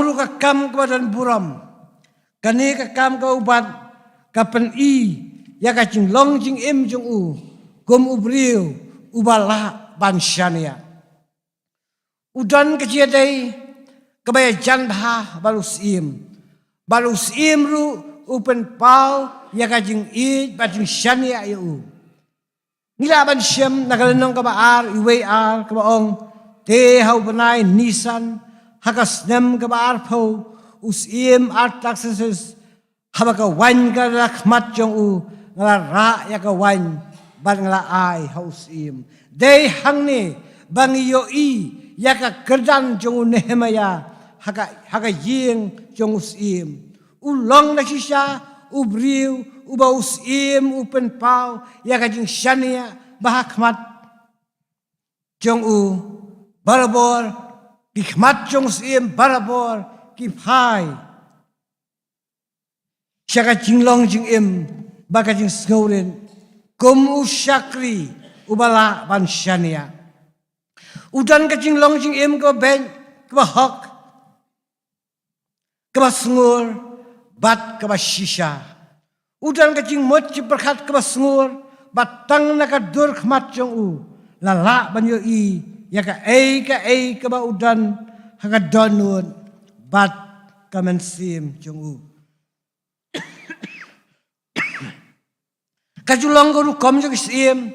ru ka kam ka dan buram kani ka kam ka ubat ka pen i ya ka jing long jing im jung u gum ubriu ubala banshania udan ka jiadai ka baya janbha balus im ru upen pau ya ka jing i ba jing shania yu nila ban shem nagalenong ka ba ar iwe ar ka ba ong te hau banai nisan hakas nem ka ba ar pho usim art taxes haba ka wan ka rakmat jong u ngala ra ya ka wan ban ngala ai hausim dei hangni bangiyo i ya ka kerdan jong u Nehemia haka ying jong usim ulong na shisha ubriu uba usim upen pau ya ka jing shania bahakmat jong u barabor kikmat jong usim barabor kipai syaka jinglong jing im baka jing skaurin kum usyakri ubala banshania udan ka jinglong jing im ko ben ka hok ka sngur bat ka shisha udan ka jing mot ci berkat ka sngur batang na ka dur khmat jong u lala ban yo i ya ka ba udan haka donun bat kamensim jong u kajulong guru kom jong sim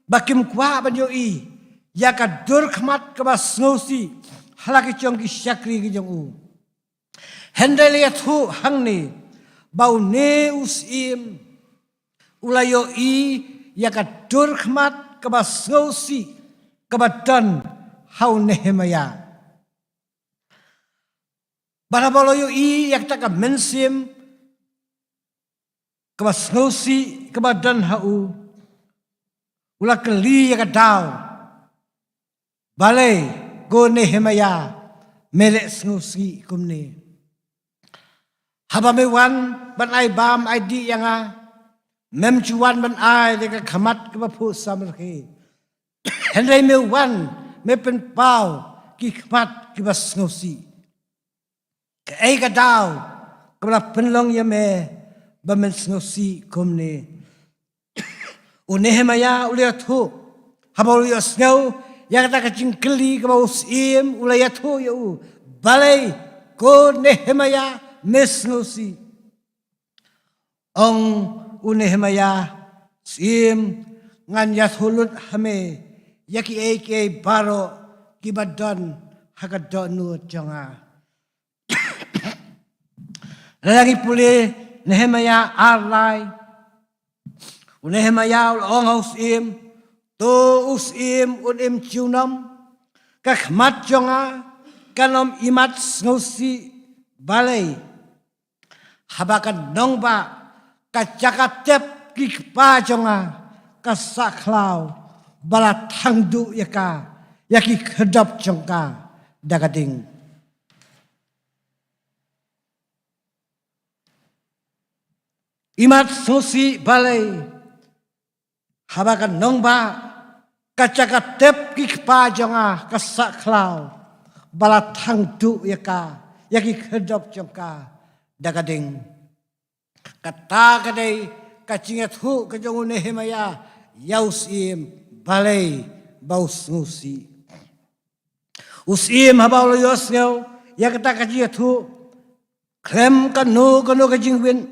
bakim kwa ban yo i ya ka dur khmat ka sngosi halaki jong ki syakri ki jong u hendele thu hangni bau ne usim ulayo i ya ka dur khmat ka sngosi ka dan hau Nehemia barabaloyo i yak taka mensim kaba sngosi kaba dan hau ula keli yak daw balai go Nehemia melek sngosi kumne haba me wan ban ai bam ai di yang a mem chuan ban ai de ka khamat kaba phu samrhe hendai me wan me pen pau ki khamat kaba sngosi ai ka daw kaba penlong ya me bamen sngosi kumne u Nehemia ulia thu haba ulia snow ya kata ka jingkeli kaba usim ulia thu ya u balai ko Nehemia mesnosi ong u Nehemia sim ngan ya thulut hame yaki eke baro kibadan hagadonu jonga lagi pule Nehemia arlai u Nehemia ong usim to usim unim chunam kakmat jonga kanom imat snosi balai habakan nongba kacakatep kikpa jonga kasaklau bala tangdu yaka yaki kedap jongka dagading imat sosi balai habakan nongba kacakatep kikpa jonga kasaklau bala tangdu yaka yaki kedap jongka dagading kata kadai kacingat hu kajong Nehemia yausim balai baus ngusi usim habau yosneu ya kata kacingat hu klem kanu kajing win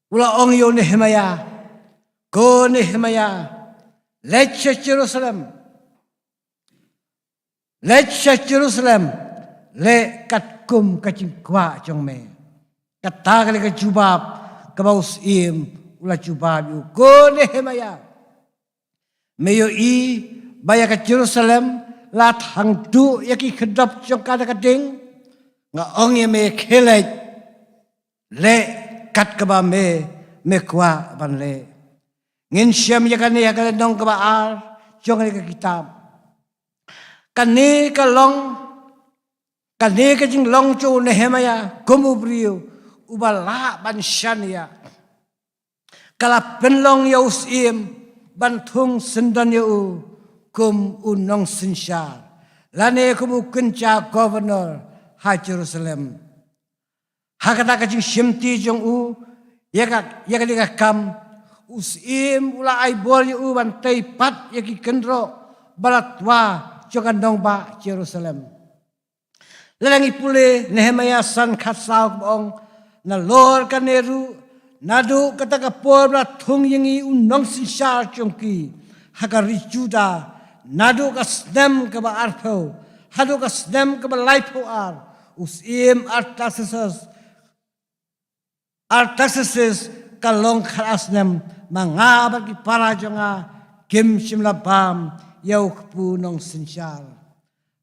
ula ong yo Nehemia go Nehemia let's Jerusalem le katkum kacing kwa jong me kata kali ka jubab ka baus im ula jubab yu go Nehemia meyo i baya ka Jerusalem la thang du yaki kedap jong ka kading nga ong ye me khelej le kat ka ba me kwa ban le ngin syam yakane yakane dong ka ba ar jong ka kitab kane ka long kane ka jing long chu Nehemia gumubriu ubala ban shania kala penlong ya usim ban thung sendan ya u kum unong sinsyar. Lane kumu kenca governor ha Jerusalem. Hakata kajing shimti jong u yaka kam usim ula ai bol yu ban tei pat yaki kendro balatwa jokan dong ba Jerusalem. Lalangi pule Nehemia san khatsau bong na lor kaneru nadu kata kapor bla thung yingi unong sinsyar chongki hakari Juda nadu kasdem ka ba artho hadu kasdem ka ba laipo ar usim Artaxerxes kalong kharasnem mangabat ki para jonga kim simla bam yau kpu nong sinsyal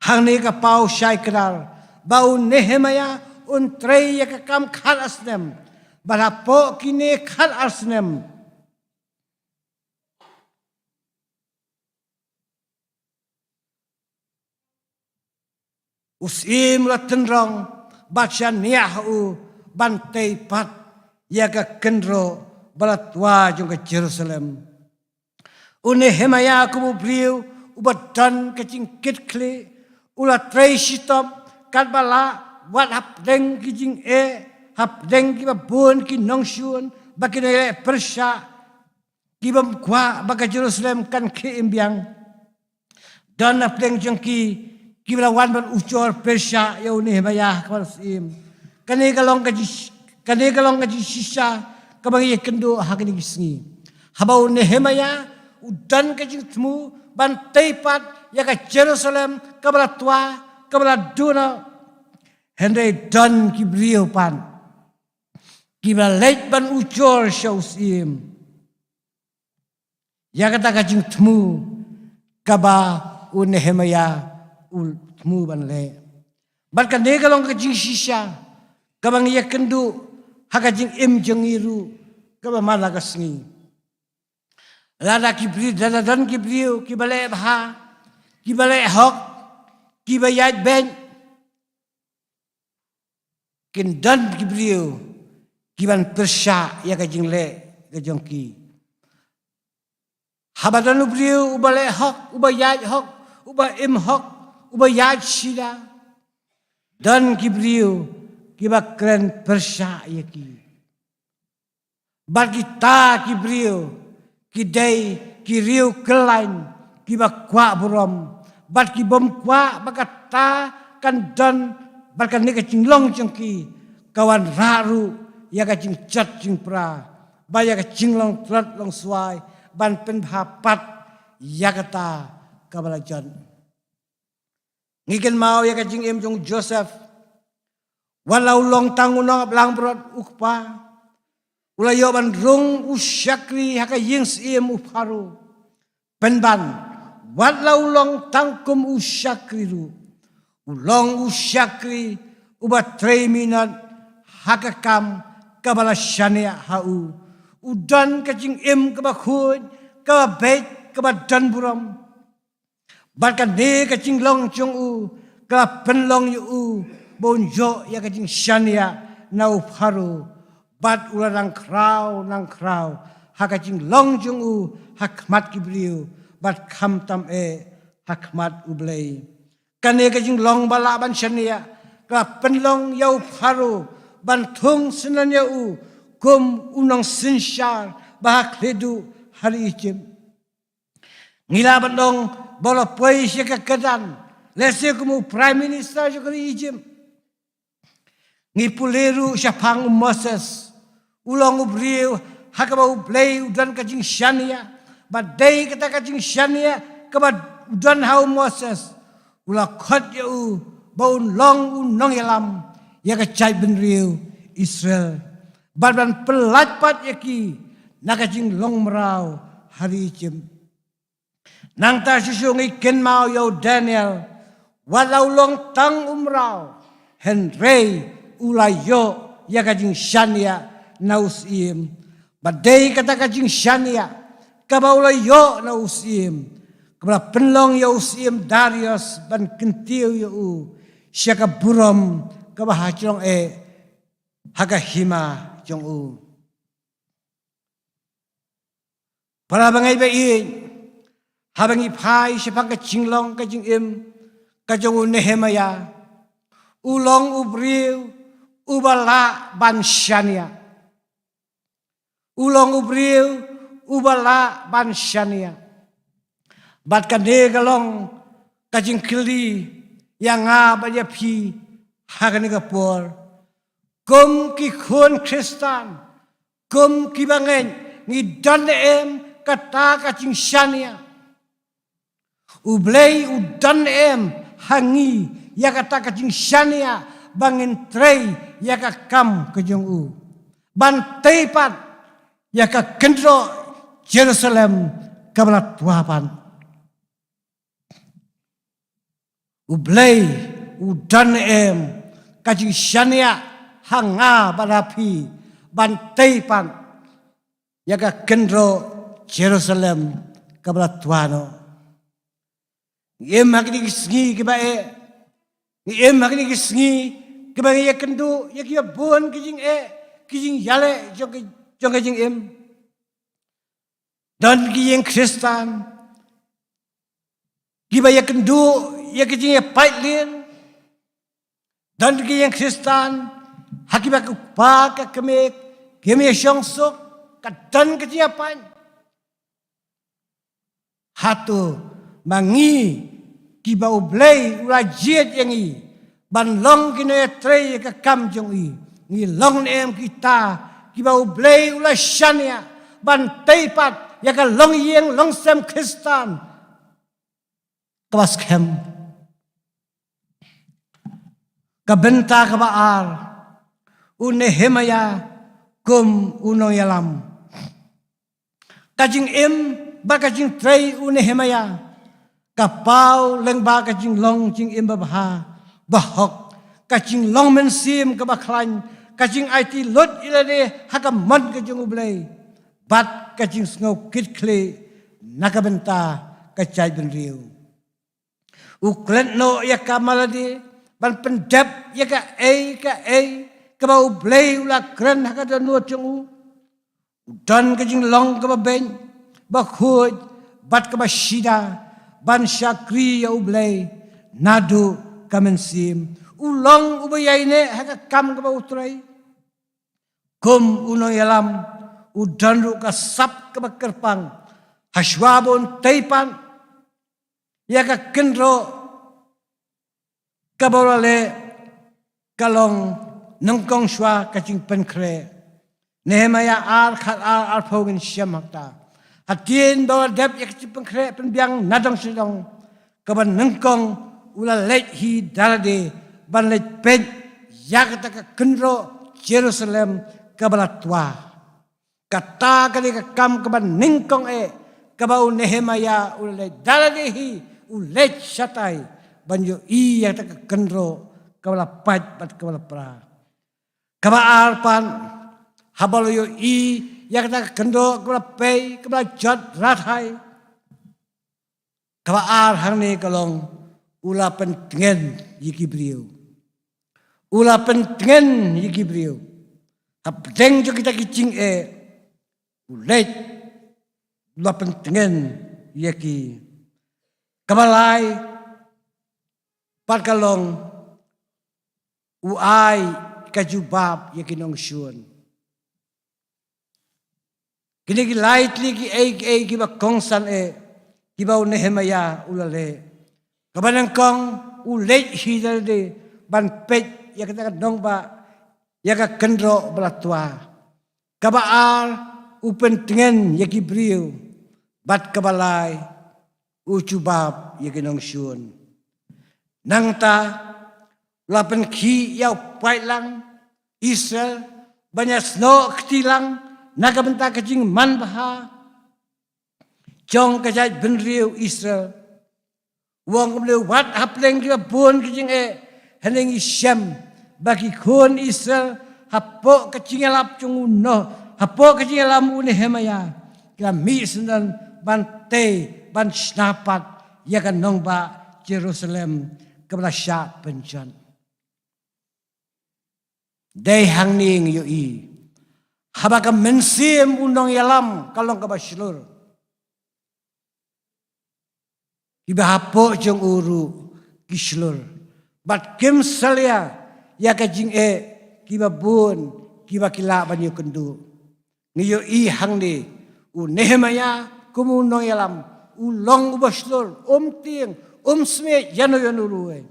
hangni ka pau syai kral bau Nehemia un trei ya ka kam kharasnem balapo kini kharasnem usim la tenrong bacha niahu bantai pat yaga kendro balatwa jong ke Jerusalem. Nehemia kumu beliau ubatan kecing kitkli ula trei sitom kat bala wat hapdeng kijing hapdeng kiba bun ki nongsyun baki nele Persya kibam kwa baka Jerusalem kan ke imbiang dan hapdeng jong kibla wan ban ucor Persya ya Nehemia kawasim kani kalong kaji sisa kabang ye kendo hakini gisngi habau Nehemia udan kaji temu ban teipat ya ka Jerusalem kabala tua kabala duna hendai dan kibriu pan kibla leit ban ucor syausim ya kata kaji temu kaba Nehemia temu ban le ban kan ne kalong kaji sisa kabang ye kendo hakajing jengiru kaba malagasngi lada kibri dadadan kibriu kibale bha kibale hok kibayat ben kindan kibriu kiban Persya ya kajing le kajongki habadan ubriu ubale hok ubayat hok uba hok ubayat sida dan kibriu kiba keren Persya yaki bagi ta kibriu kidai kiriu kelain kiba kwa burom bat kibom kwa bakata kan dan barkan ni kacing long jengki kawan raru ya kacing cat jing pra baya kacing long trat long suai ban pen hapat ya kata kabalajan ngiken mau ya kacing jong Joseph walau long tangunong ablang berot ukpa ulayo ban rung usyakri haka yings iem upharu penban walau long tangkum usyakri ru ulong usyakri ubat 3 minat haka kam kabala syania hau udan kacing im kabakun kabait kabadan buram barkan ne kacing long chung u kapenlong yu bonjo ya kajing syania nau paru bat ularang krau nang krau hakajing longjung u hakmat kibriu bat kham tam hakmat ublei kane kajing long bala ban syania ka penlong yau paru ban thung senanya u kum unang sinsyar bahak ledu hari ijim ngila bandong bola poi syaka kedan lese kumu prime minister juga ijim ngipuleru syapang Moses ulang ubriu hakabau blei udan kajing syania badai kata kajing syania kabad udan hau Moses ula khot yau baun long unong yalam ya kacai benriu Israel badban pelatpat yaki nakajing long merau hari jem nang ta susungi ken mau yau Daniel walau long tang umrau Henry ulayo ya kajing syania nausim badai kata kajing syania kabaulayo nausim kabla penlong ya usim Darius ban kentiu ya u syaka buram kabahacong haga hima jong u para bangai bai habangi phai sepang ka jinglong ka jing im ka jong Nehemia ulong ubriu ubala ban Shania ulong ubriu ubala ban Shania bat ka ne galong ka jing kili yang ba ya phi hagani ka por kum ki khon Kristan kum ki bangen ni dan em kata ka jing Shania ublei udan em hangi ya kata ka jing Shania bangin trei ya ka kam ke jong u ban teipat ya ka kendro Jerusalem kabla tuapan ublei udan em ka jing Shania hanga balapi ban teipat ya ka kendro Jerusalem kabla tuano Em hakni kisngi kibae, em hakni kisngi kibae ya kendu ya kia bon kijing yale jong kijing em, dan kijing Kristen kibae ya kendu ya kijing ya paitlin, dan kijing Kristen hakiba kupa kemek kemia syongsok kadan kijing ya pan hatu mangi kiba ublei ulajiet yang i ban long kine trei ka kam jong i ni long em kita kiba ublei ulashania ban teipat ya ka long yeng long sem Kristan kawas kem ka benta ka baar Nehemia kum unong yalam kajing em ba kajing trei Nehemia kapau lengba kajing long jing imba baha bahok kajing long mensim ke baklan kajing IT lot ilade hakamon kajing ublei bat kajing snow kitkle nakabenta kajai benriu uklen no ya kamalade ban pendap ya ka ba ublei ula kren hakada no jong dan kajing long ke ba ben ba khoj bat ke ba shida ban syakri ya ublei nadu kamensim ulong ubayaine haka kam ka utrai kum uno yalam udanru ka sap ka kerpang haswabon taipan ya ka kendro kaborale kalong nangkong shwa kaching penkre Nehemia ar khat ar phogin syamakta Atien bawa dep yak cipeng kre penbiang nadong sedong kaban nengkong ula lej hi dalade ban lej pen yak taka kendro Jerusalem kabala tua kata kali kam kaban nengkong kabau Nehemia ula lej dalade hi ulej satai banjo i yak taka kendro kabala paj bat kabala pra kaba arpan habalo yo i ya kata kendo kebala pay kebala jat rathai kaba ar hangni kalong ula pentengen yiki brio ula pentengen yiki brio apdeng jo kita kicing ulet ula pentengen yiki kabalai pat kalong uai kajubab yiki nong syun Kini ki lightly ki ki ba kongsan ki ba Nehemia ulale kabanang kong ulej hidalde ban pej ya kata dong ba ya ka kendro belatua kabaar upentengen ya ki brio bat kabalai ucubab ya ki nong syun nang ta lapen ki ya pailang Israel banyak snow ketilang nakabenta kajing man baha jong kajai benriu Israel wong bleu wat hapleng dia bon kajing heneng Syam bagi kon Israel hapo kajing lap chung no hapo kajing lam Nehemia kami sendan bante ban snapat ya kan nongba Jerusalem kabla sya penjan dai hangning yo i habaka mensim undang yalam kalong ka basilur kiba hapo jong uru kislur bat kim salia ya ka jing kiba bun kiba kila banyu kendu ngiyo i hang ni u Nehemia kumu nong yalam u long ubaslur ting sme yano ruwe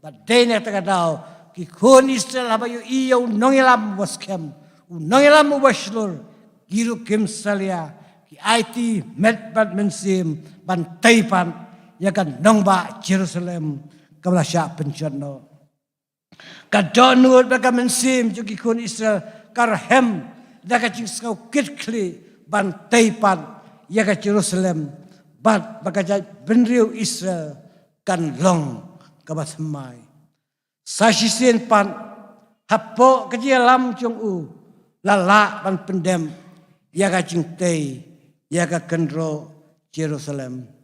bat dene tagadao ki kon Israel habayu i u nong yalam waskem u nong yalam ubaslur giru kim salia ki IT met bat mensim ban taipan ya kan nongba Jerusalem kamla sya penjono kadonur baka mensim juki kun Israel karhem daga jing skau kitkli ban taipan ya ka Jerusalem bat baka jai benriu Israel kan long kabat mai sasisen pan hapo kejialam jong u lala ban pendem ya ka jing tei ya ka kendro Jerusalem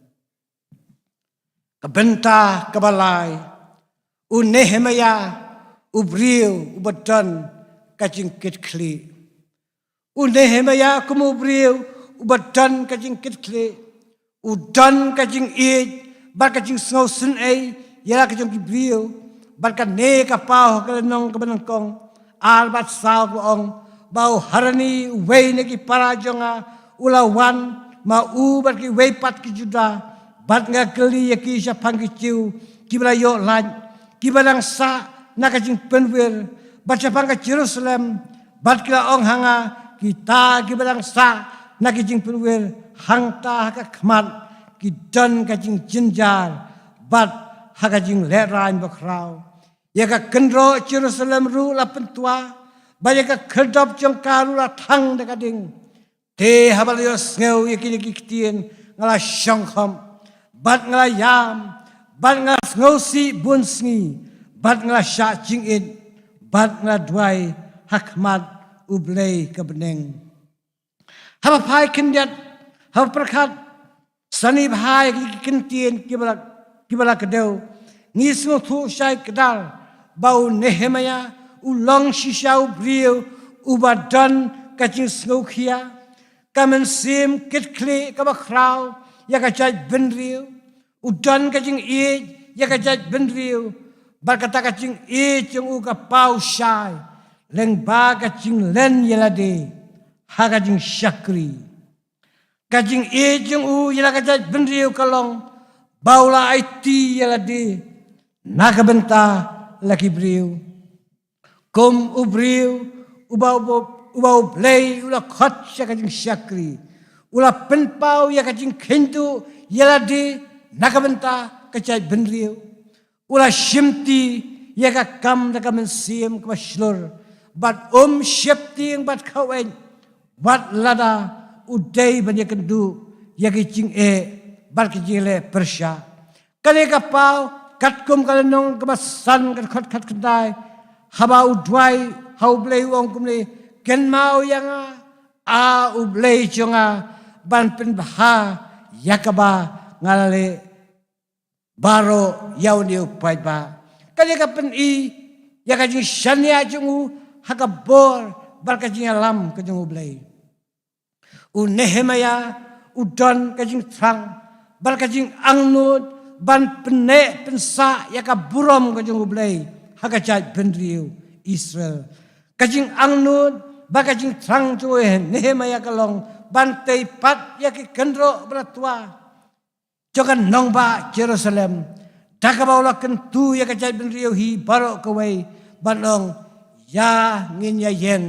kabenta kabalai u Nehemia u briu u badan kajing kitkli u Nehemia kumu briu u badan kajing kitkli u dan kajing bar kajing snow sun ya kajing briu bar ka ne ka pau ka nong ka banangkong albat saw ong bau harani wei ne ki parajonga ulawan ma u bar ki wei pat ki juda bat nga keli ya ki siya pangkiciu kibra yo lan kibarang sa nakajing penwir bat siya pangka Jerusalem bat kila ong hanga kita kibarang sa nakajing penwir hangta haka kmat kidan kajing jinjar bat hakajing lerain bakrau ya ka kendro Jerusalem ru la pentua banyak ka kedop jong karu la thang dekading te habalios ngeu yakini kiktien ngala syangkham bat ngala yam bat ngala ngosi bunsngi bat ngala sya jingin bat ngala duai hakmat ublei kebeneng haba pai kendiat haba perkat sani bahai kintien kibala kedeu ngisngo thu syai kedal bau Nehemia ulong shisau brio ubadan kacing sngokhia kamen sim kitkli kabakrau ya kajat benriu udan kajing ya kajat benriu barkata kajing jeng uga pau syai leng ba kajing len yelade ha kajing syakri kajing jeng yela kajat benriu kalong baula IT yelade nakabenta laki briu kom ubriu ubau play ula khot ya kajing syakri ula penpau ya kajing kentu yeladi nakabenta kajai benriu ula shimti ya ka kam da mensim ka shlur bat shepti yang bat kawen bat lada udai banyak kendu ya kajing bat kajile persya kale ka pau katkum kalenong kebasan kat kedai haba udwai hau blei wong kumle ken mau yang a ublei jonga ban pen baha yakaba ngalale baro yauni upai ba kali ka pen ya ka jing shania jungu hakabor bar ka jing alam ka jungu ublei u Nehemia udon ka jing trang bar ka jing angnud ban pene pensa ya ka burom ka jungu ublei hakajat benriu Israel kajing angnud bakajing trang tu Nehemia kalong bantai pat ya ki kendro beratua jokan nongba Jerusalem dakabaula kentu ya kajai benriu hi barok kawai banong ya ngin ya yen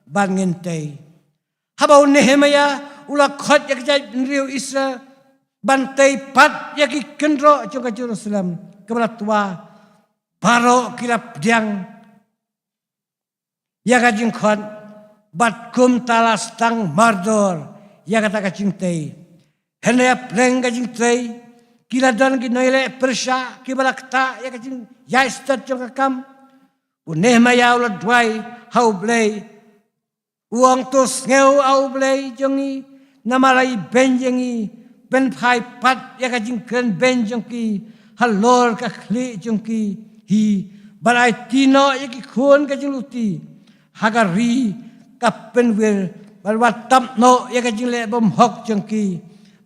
ban ngin tei habau Nehemia ula khot ya kajai benriu Israel bantai pat ya ki kendro jokan Jerusalem keberatua barok kilap diang ya kajing khot bat kum talas tang mardor ya kata kajing tei henaya pleng kajing tei kila dan ki noile persya ki balakta ya kajing ya istat jong kam Nehemia ula dwai hau blei uang tos ngeu au blei jongi namalai benjengi ben phai pat ya kajing ken benjong ki halor ka khli jong ki hi balai tino ya ki khon kajing luti hagari kapen wir balwat tap no ya kajing le bom hok jengki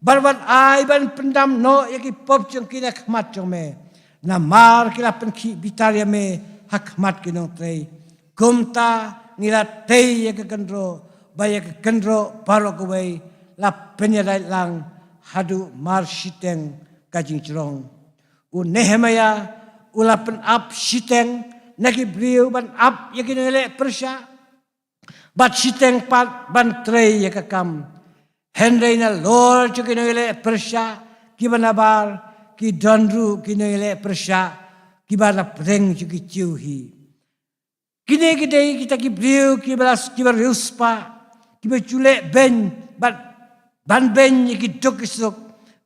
Barban ai ban pendam no yaki pop jong kina khmat jong me. Na mar kila penki bitaria me hakmat kinong trei. Gumta nila tei yaki kendro baya ke kendro paro kuwei la penyadai lang hadu mar siteng kajing cerong. U Nehemia ula pen up siteng nagi beliau ban up yaki nele persya. Bat siteng pat ban trei yaki kam. Henry na Lord jo kinele persya kibanabar ki dandru kinele persya kibana preng jo ki ciuhi. Kini kita ki beliau kibalas kibaruspa kibacule ben bat ban ben yaki dokisuk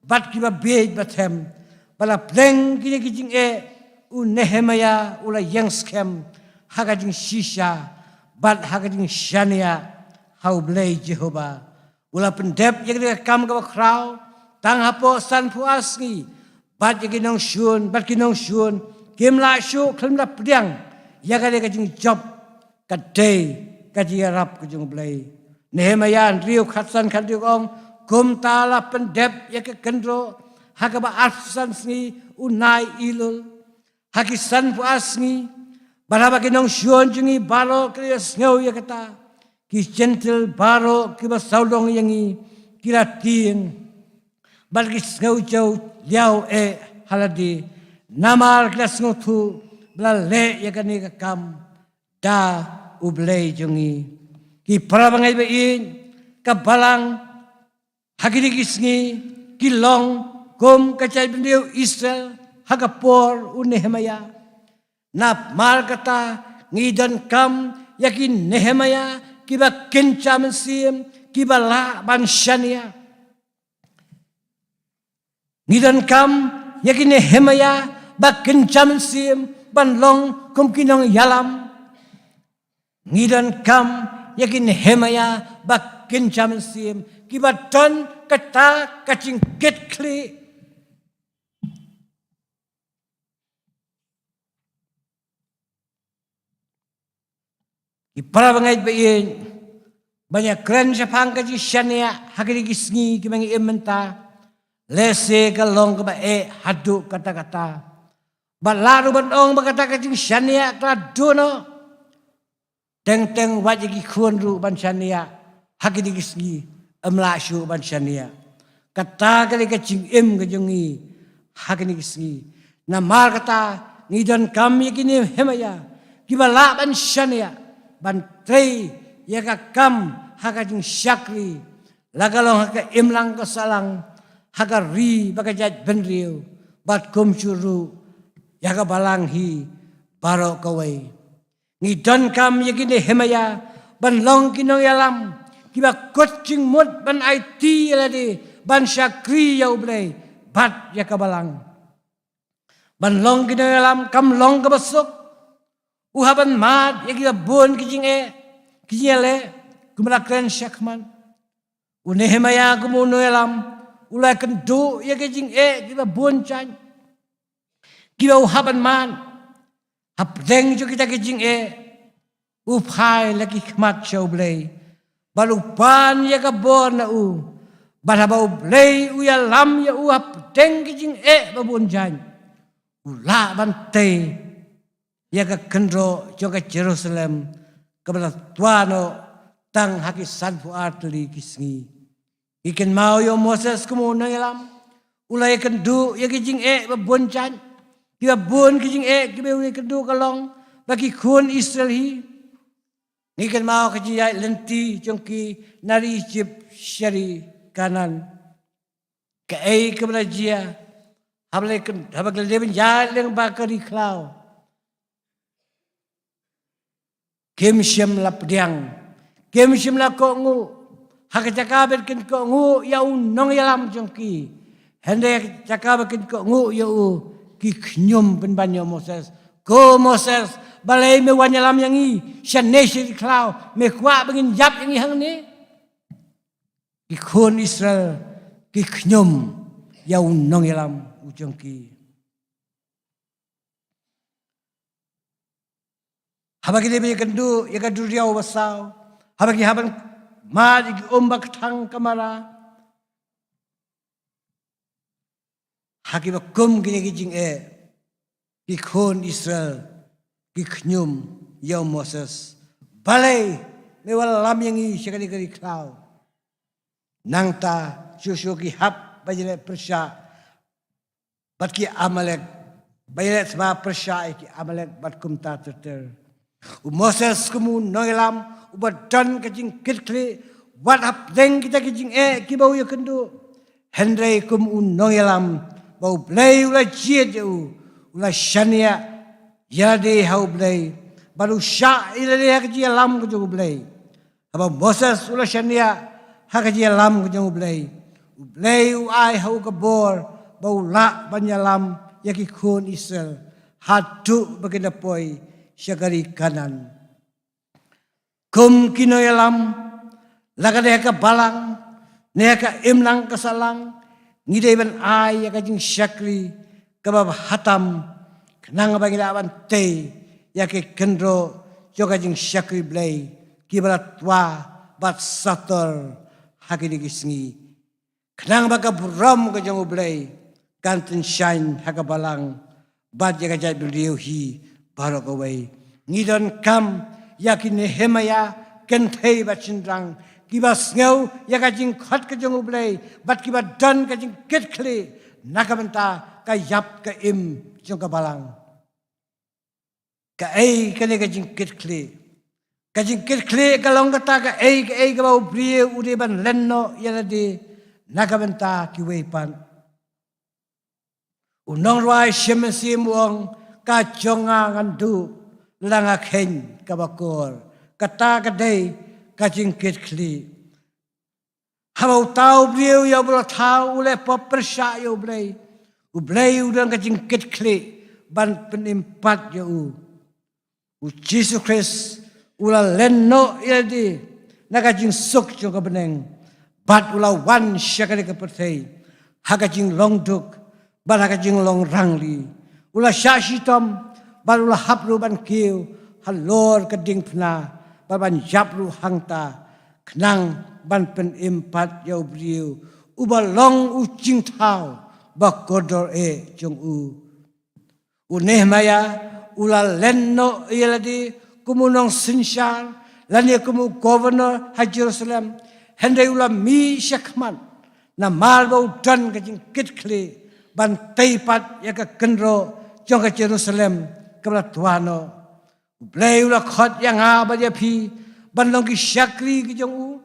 bat kiba bej batem bala preng kini kijing u Nehemia ula yang skem hakajing shisha bat hakajing shania hau blei Jehovah. Ula pendep yang dia kam ke krau tang hapo san puasngi bat yang kinong syun bat kinong syun kim la syu klim la pdiang ya ka dia kajing job kadai kaji arab kajing blai Nehemia riu khatsan khadio ong kum tala pendep ya ke kendro hakaba arsan sngi unai ilul hakisan puasngi baraba kinong syun jungi balo krias ngau ya kata ki gentle baro ki ba saudong yangi kira ting bal ki ngau jau liao haladi namar klas ngotu bla le ya kani ka kam da ublei jongi ki parabangai be in ka balang hagini kisngi ki long kom kacai bendiu Israel hagapor u Nehemia nap mar kata ngidan kam yakin Nehemia kiba kencam sim kiba la ban shania ngidan kam yakin Nehemia ba kencam sim ban long kum kinong yalam ngidan kam yakin Nehemia ba kencam sim kiba ton kata kacing ketkli Ipara bangai bayin banyak keren sapang kaji shania hakiri gisngi kimangi ementa lese kalong kaba hadu kata-kata balaru bandong bakata kaji shania kladono teng wajigi khunru ban shania hakiri gisngi emlashu ban shania kata kali kajing kajongi hakiri gisngi namar kata ngidan kami kini Nehemia kibala ban shania bantrei yaka kam hakajing syakri lagalong haka imlang kesalang haka ri bakajat benriu bat kum churu yaka balanghi baro kawai ngidon kam yakini Nehemia ban long kinong yalam kiba coaching mut ban IT ladi ban syakri ya ublei bat yaka balang ban long kinong yalam kam long kabasuk uhaban mad ya kita bon kijing kijele kumala kren syakman u Nehemia kumuno yalam ulai kendu ya kijing kita bon chan kita uhaban mad hapdeng jo kita kijing uphai lagi khmat chaublei balu pan ya ka bon na u barabau blei u yalam ya u hapdeng kijing babon chan ula bante ya ke kendro juga Jerusalem kepada tuano tang haki sanfu artli kisngi ikan mau yo Moses kemuno yalam ulai kendu ya kijing baboncan kia bon kijing kibe ulai kendu kalong bagi kun Israel hi ikan mau kijai lenti jongki nari Egypt syari kanan ke kepada dia habak leben jalan bakari klau Kem syam la pdiang, kem syam la ko ngu, hakacakabet kin ko ngu ya nong yalam jongki, hende cakabet kin ko ngu ya ki knyum pen banyo Moses, ko Moses balai me wanyalam yang i, shanesi klau me kwa bengin jap yang i hang ni, ki kun Israel ki knyum ya nong yalam jongki. Habagi dia kendu, ya kendu dia wasau. Habagi haban mad ombak tang kamara. haki ba kum kini kijing ki khon Israel ki khnyum yau Moses balai mewal lam yang i sekali kali klau nang ta susu ki hap bajile persya bat ki Amalek bajile sama persya ki Amalek bat kum ta ter Moses kumu noilam ubat dan kijing kitkli wat hap deng kita kijing ki bau ya kendu Henry kum noilam bau blay ula jiet ula shania yade hau blay baru sya ila dia kerja lam ke jauh blay apa Moses ula shania ha kerja lam ke jauh blay ai hau ke bor bau la banyalam yaki khun Israel hatu bagina poi syakari kanan kum kinoyalam lagade ka balang ne ka imlang kasalang ngidai ban ai ya kajing syakri kabab hatam kenang bagi lawan te ya ke kendro jo kajing syakri blai kibarat wa bat sator hakini kisngi kenang baka buram ka jong blai kanten shine hakabalang bat ya kajai beliau hi barok away ngidon kam yakin Nehemia kentei bat cindrang kibas ngau ya kajing khot ka jong blai bat kibat dan kajing ketkli nakamenta ka yap ka im jong ka balang ka kane kajing ketkli ka long kata ka ka bau brie ude ban lenno ya de nakamenta ki weipan unong rai shemesim wong ka jonga ngandu langa khen ka bakor kata ka dei kajing ketkli habau tau beliau ya bro tau ule pepersya ya ublei udang kajing ketkli ban penimpat ya Jesus Christ ula lenno ildi na kajing sok jo ka beneng bat ula wan syakali ka perthei ha kajing longduk ban ha kajing long rangli ula syashitom ban ula haplu ban kiu halor kading pna ban japlu hangta kenang ban penimpat ya beliau ubalong ucing tau bakodor jong Nehemia ula lenno yeladi kumunong sinsyar lani kumu governor ha Jerusalem hendai ula mi syakman na malbau dan kajing kitkli ban teipat ya ka kendro jong ka Jerusalem kabla tuano blai ula khot yang ba dia phi ban long ki syakri ki jong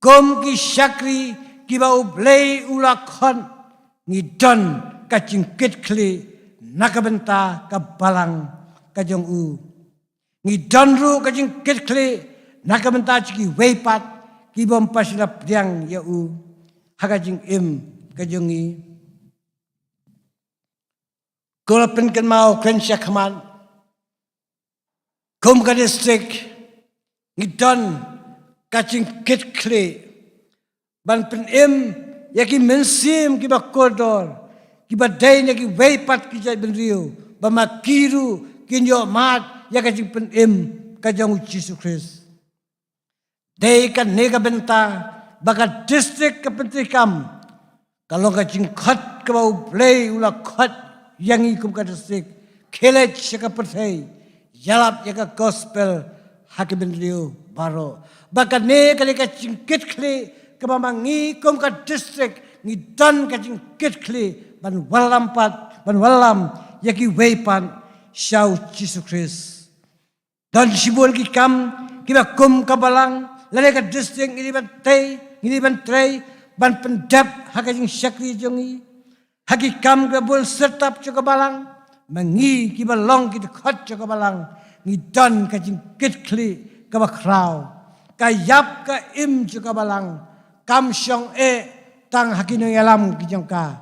kom ki syakri ki bau blai ula khon ni don kajing kitkli nakabenta ka balang ka jong ni donru kajing kitkli nakabenta ki weipat ki bom pasilap diang ya hakajing im ka jongi kolapen kan mau krensya khaman kom ka district ni don kajing kitkli ban pen im yaki mensim ki bakodor ki badai ne ki weipat ki jai benriu bamakiru kinyo mat ya kajing pen im kajang Jesus Christ dei kan nega benta baka district kepentikam kalau kajing khat ka bau play ula khat yang ikum ka district khelej ka perthai yalap ya ka gospel hakiben riu baro baka ne kali kajing kitkli ka mamangi kum ka district ni dan kajing kitkli ban walam yaki weipan syau Jesus Christ dan sibul ki kam kiba kum kabalang lale ka district ini ban trei ban pendap hakajing syakri jongi hakikam ka bul sertap jo kabalang mangi kiba long ki khot jo kabalang ni dan kajing kitkli ka bakrau kayap ka im jo kabalang kam syong tang hakino yalam ki jongka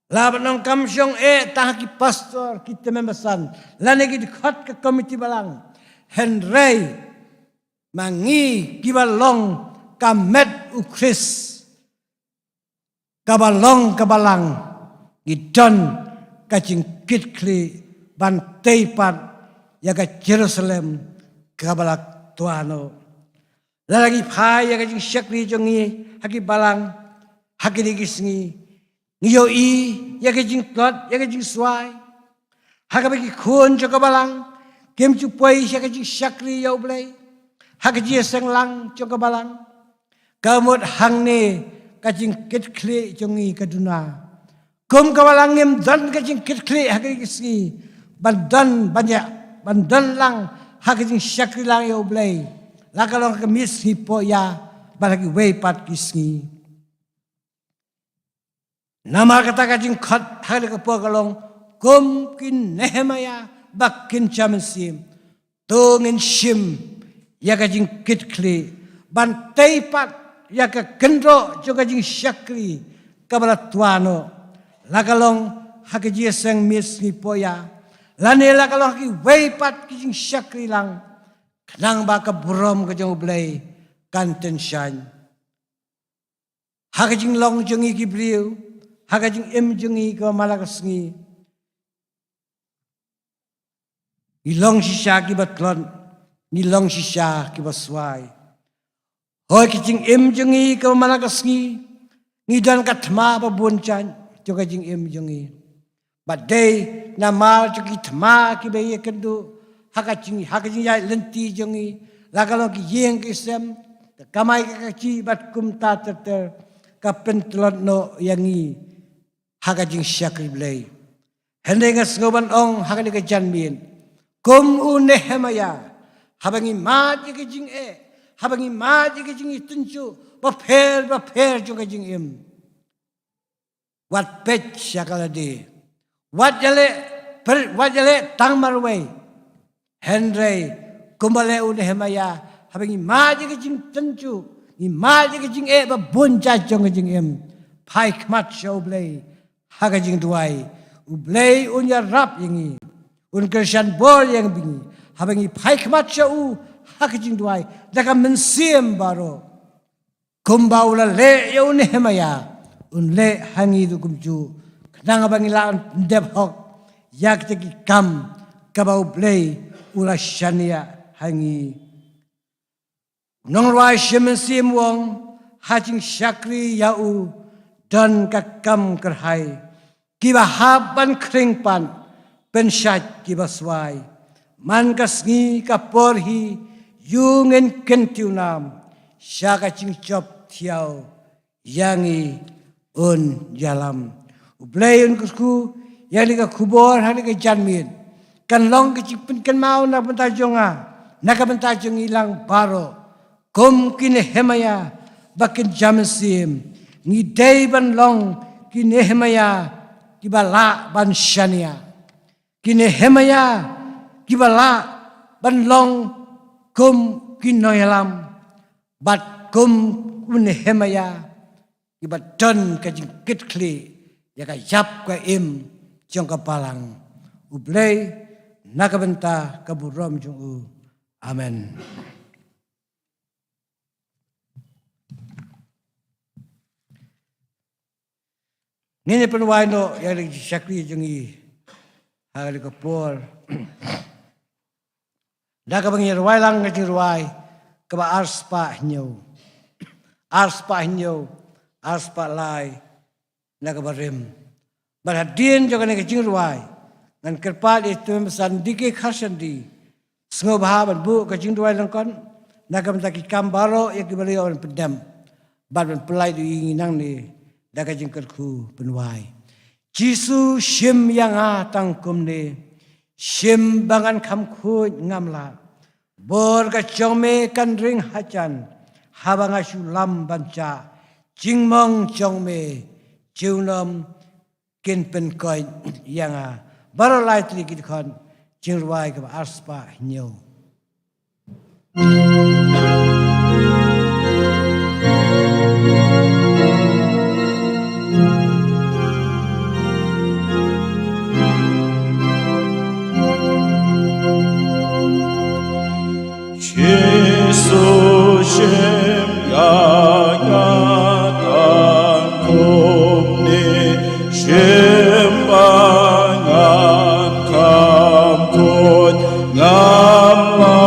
laban nong kam syong tang haki pastor kita membesan lane ki khot ka komiti balang Henry mangi kibalong kamet ukris kabalong kabalang gidon kajing kitkli ban teipat yaga Jerusalem kabalak tuano lalagi phai yaga jing syakri jongi haki balang haki digisngi ngiyo i ya ke jing klot ya ke jing swai haka bagi khun cho ka balang kem chu poi ya ke jing shakri ya blai haka ji sang lang cho ka balang kamot hang ne ka jing ket kle jongi kaduna kum ka balang ngem dan ka jing ket kle haka ki bandan lang haka jing shakri lang ya blai la ka long ka mis hi po ya balagi wei pat kisngi nama kata kajing khat hale ka pogalong kum kin Nehemia bakin chamansim tongin shim ya kajing kitkli ban teipat ya ka kendro jo kajing shakri kabala tuano lakalong hakaji sang misni poya lane lakalong ki weipat kijing shakri lang kanang ba ka burom kajong blay kanten shan hakajing long jongi kibriu hakajing jungi ko malakas ilong shisha ki batlon nilong shisha ki baswai hoy kijing jungi ko malakas ngi dan katma ba bunchan jo kajing jungi badai namal jo ki thma ki be yekendu hakajing ya lenti jungi lagalo ki yeng ki sem kamai ka chi bat kum ta ter ka pentlon no yangi hakajing syakri blay hendai ngas ngoban ong hakani ka janmin kum u Nehemia habangi maji ka jing habangi maji ka jing tunju ba pher jo ka jing wat pet syakaladi wat jale tang marway hendai kumbale u Nehemia habangi maji ka jing tunju ni maji ka jing ba bunja jo ka jing pai kmat show blay hakajing duai ublay unya rap yangi un Christian bol yang bingi habangi pai kmat show hakajing duai daga mensim baro kumbaula le ya Nehemia un le hangi du kumju nang abangi laon debhok yak teki kam kabau blay ula shania hangi nong rwai shemensim wong hajing syakri yau dan kakam kerhai kiba haban kringpan pensyat kiba swai man kasngi kaporhi yungen kentiunam syaka cing chop tiao yangi un jalam ublay un kusku yani ka kubor hani ka janmin kan long ka cipin kan mau na bentajonga naka bentajong ilang baro kum kin Nehemia bakin jamsim ni day ban long ki Nehemia kibala ban shania ki Nehemia kibala ban long kum kinoyalam bat kum Nehemia kibat don ka jing kitkli ya ka yap ka jong ka palang ublay nakabenta kaburom jong amen. Ngene penwai no yang di syakri jungi hari kapor. Dah ka bangir wai lang ka ruai ka ba arspa arspa lai na ka barim. Barhadin jo ka ne ka ruai ngan kerpat itu mesan dike khasandi sengo bahaban bu ka ruai lang kon na ka mentaki kambaro ya ki bali on pedam ban pelai du inginang ni daga jingkerku penwai Jisu shim yang tangkum ni shim bangan kamku ngamla bor ka chongme kan ring hacan habanga sulam banca jingmong chongme jiunom kin pen koi yang baro lai tri kit kon jingruai ka arspa nyo Jesus shem yagatan kumni shem bangan kamkut ngamla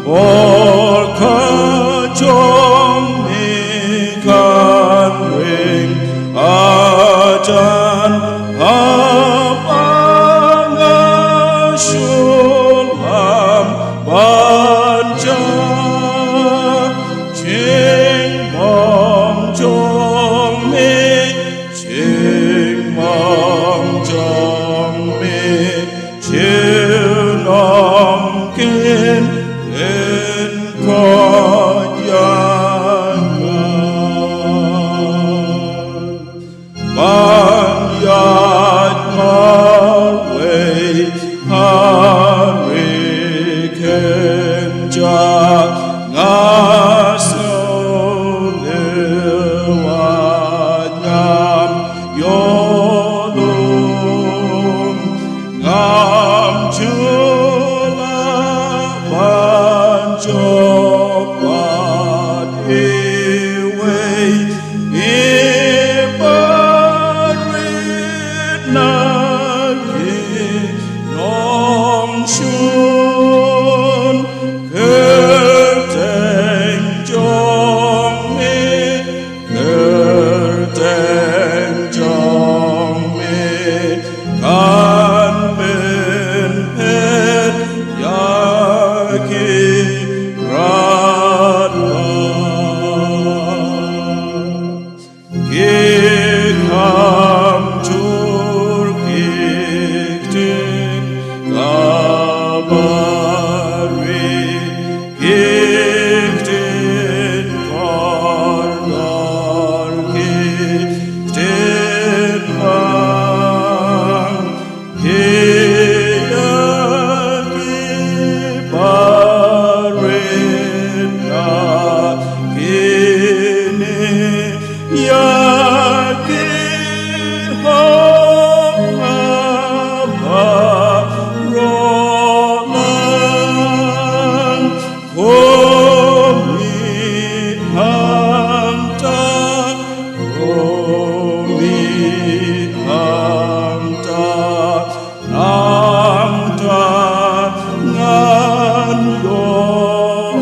bor kajong ni kan ring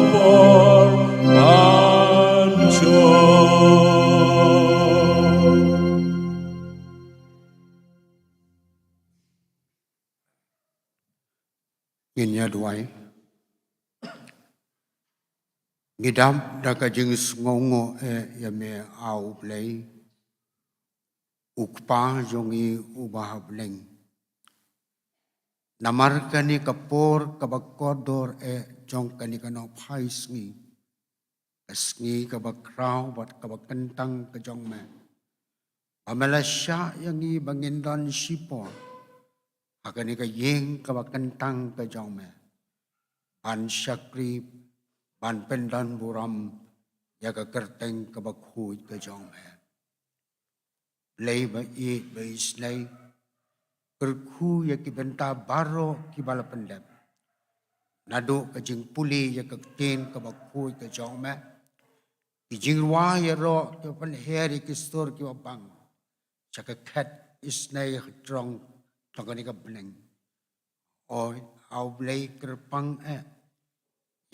yobor anjo. Inya duai. Ngidam daga jingis ngongo ya me au play. Ukpa jongi ubah bleng. Namarkani kapor kabakodor jongkani kano pais ngi. Asngi kabakrau bat kabakentang ke jong me. Amalasya yang i bangindon sipor. Akani ka yeng kabakentang ke jong me. Ban syakri ban pendan buram ya ka kerteng kabakhui ke jong me. Lay ba it ba islay. Kerku ya ki benta baro ki bala pendem. Nado ka jing puli ya ka ten kabakhui ke jong me. Ki jing rwa ya ro ki pan heri ki stor ki wabang. Chaka kat isnay trong tongkani ka beneng. Oi au blay kerpang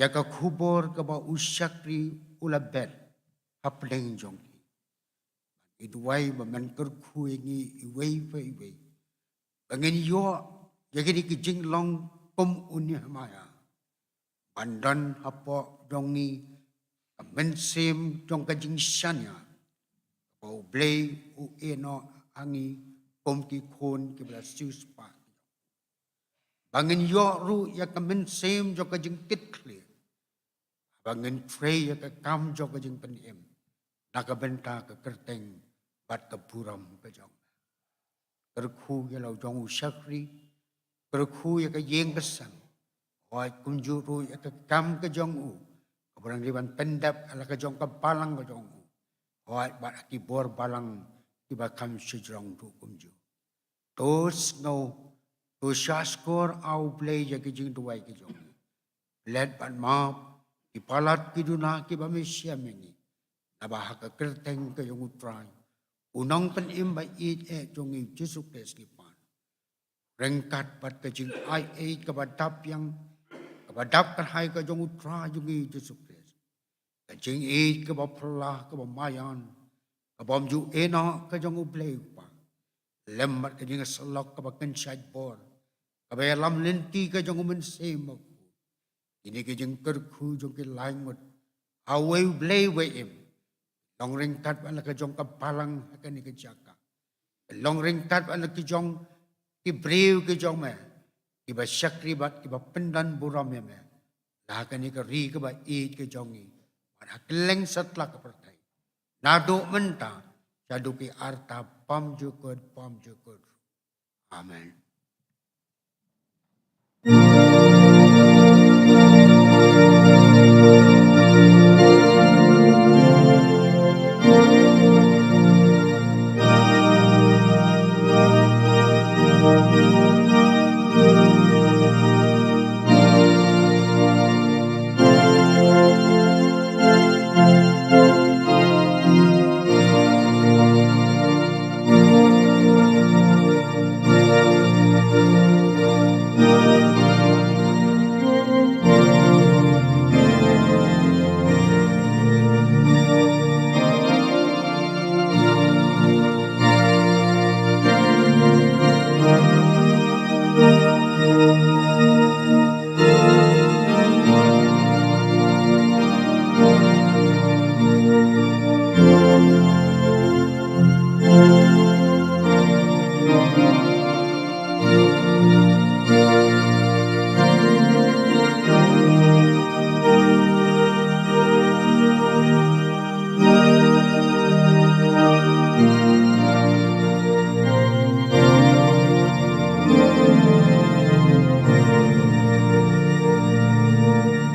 ya ka kubor ka ba usyakri ulabel hapleng jong. Iduai ba man kerku ingi iway pa iway. Bangin yo ya kini kijing long pom unya maya. Bandan hapo dongi mensim jong kajing syanya. Au blay u eno angi pom ki khon ki bla sius pa. Bangin yo ru ya ka mensim jong kajing kit clear. Bangin trey ya ka kam jong kajing penim. Nakabenta ka kerteng bat ka buram ka jong. Kerku ya lau jong usyakri. Kerku ya ka yeng kesan. Wai kunjuru ya ka kam ka jong u. Kabarang liban pendap ala ka jong ka balang ka jong u. Wai bat aki bor balang tiba kam sejrong tu kunju. Tos ngau. Tos syaskor au play ya ki jing duai ki jong. Let bat maap. Ipalat ki duna ki bamisya mengi. Nabah ka kerteng ka jong utray. Unang penim ba it jongi Jesus Christ lipan. Rengkat bat ka jing ai kabadap yang kabadap kan hai ka jong utra jongi Jesus Christ. Ka jing kabapelah kabamayan. Kabamju ena ka jong ublay pa. Lembat ka jing selok kabakan syad bor. Kabayalam lenti ka jong umensem aku. Ini ka jing kerku jong ki laingot. Away blay way im. Long ringkat ala ka jong kapalang akan ni kejaka. Long ringkat ala ka jong kibriw ka jong me. Iba syakri bat iba pendan buram ya me. Lah ka ni ka ri ka ba it ka jong ni. Pada keleng satla ka pertai. Nado menta jadupi arta pam jukod. Amen.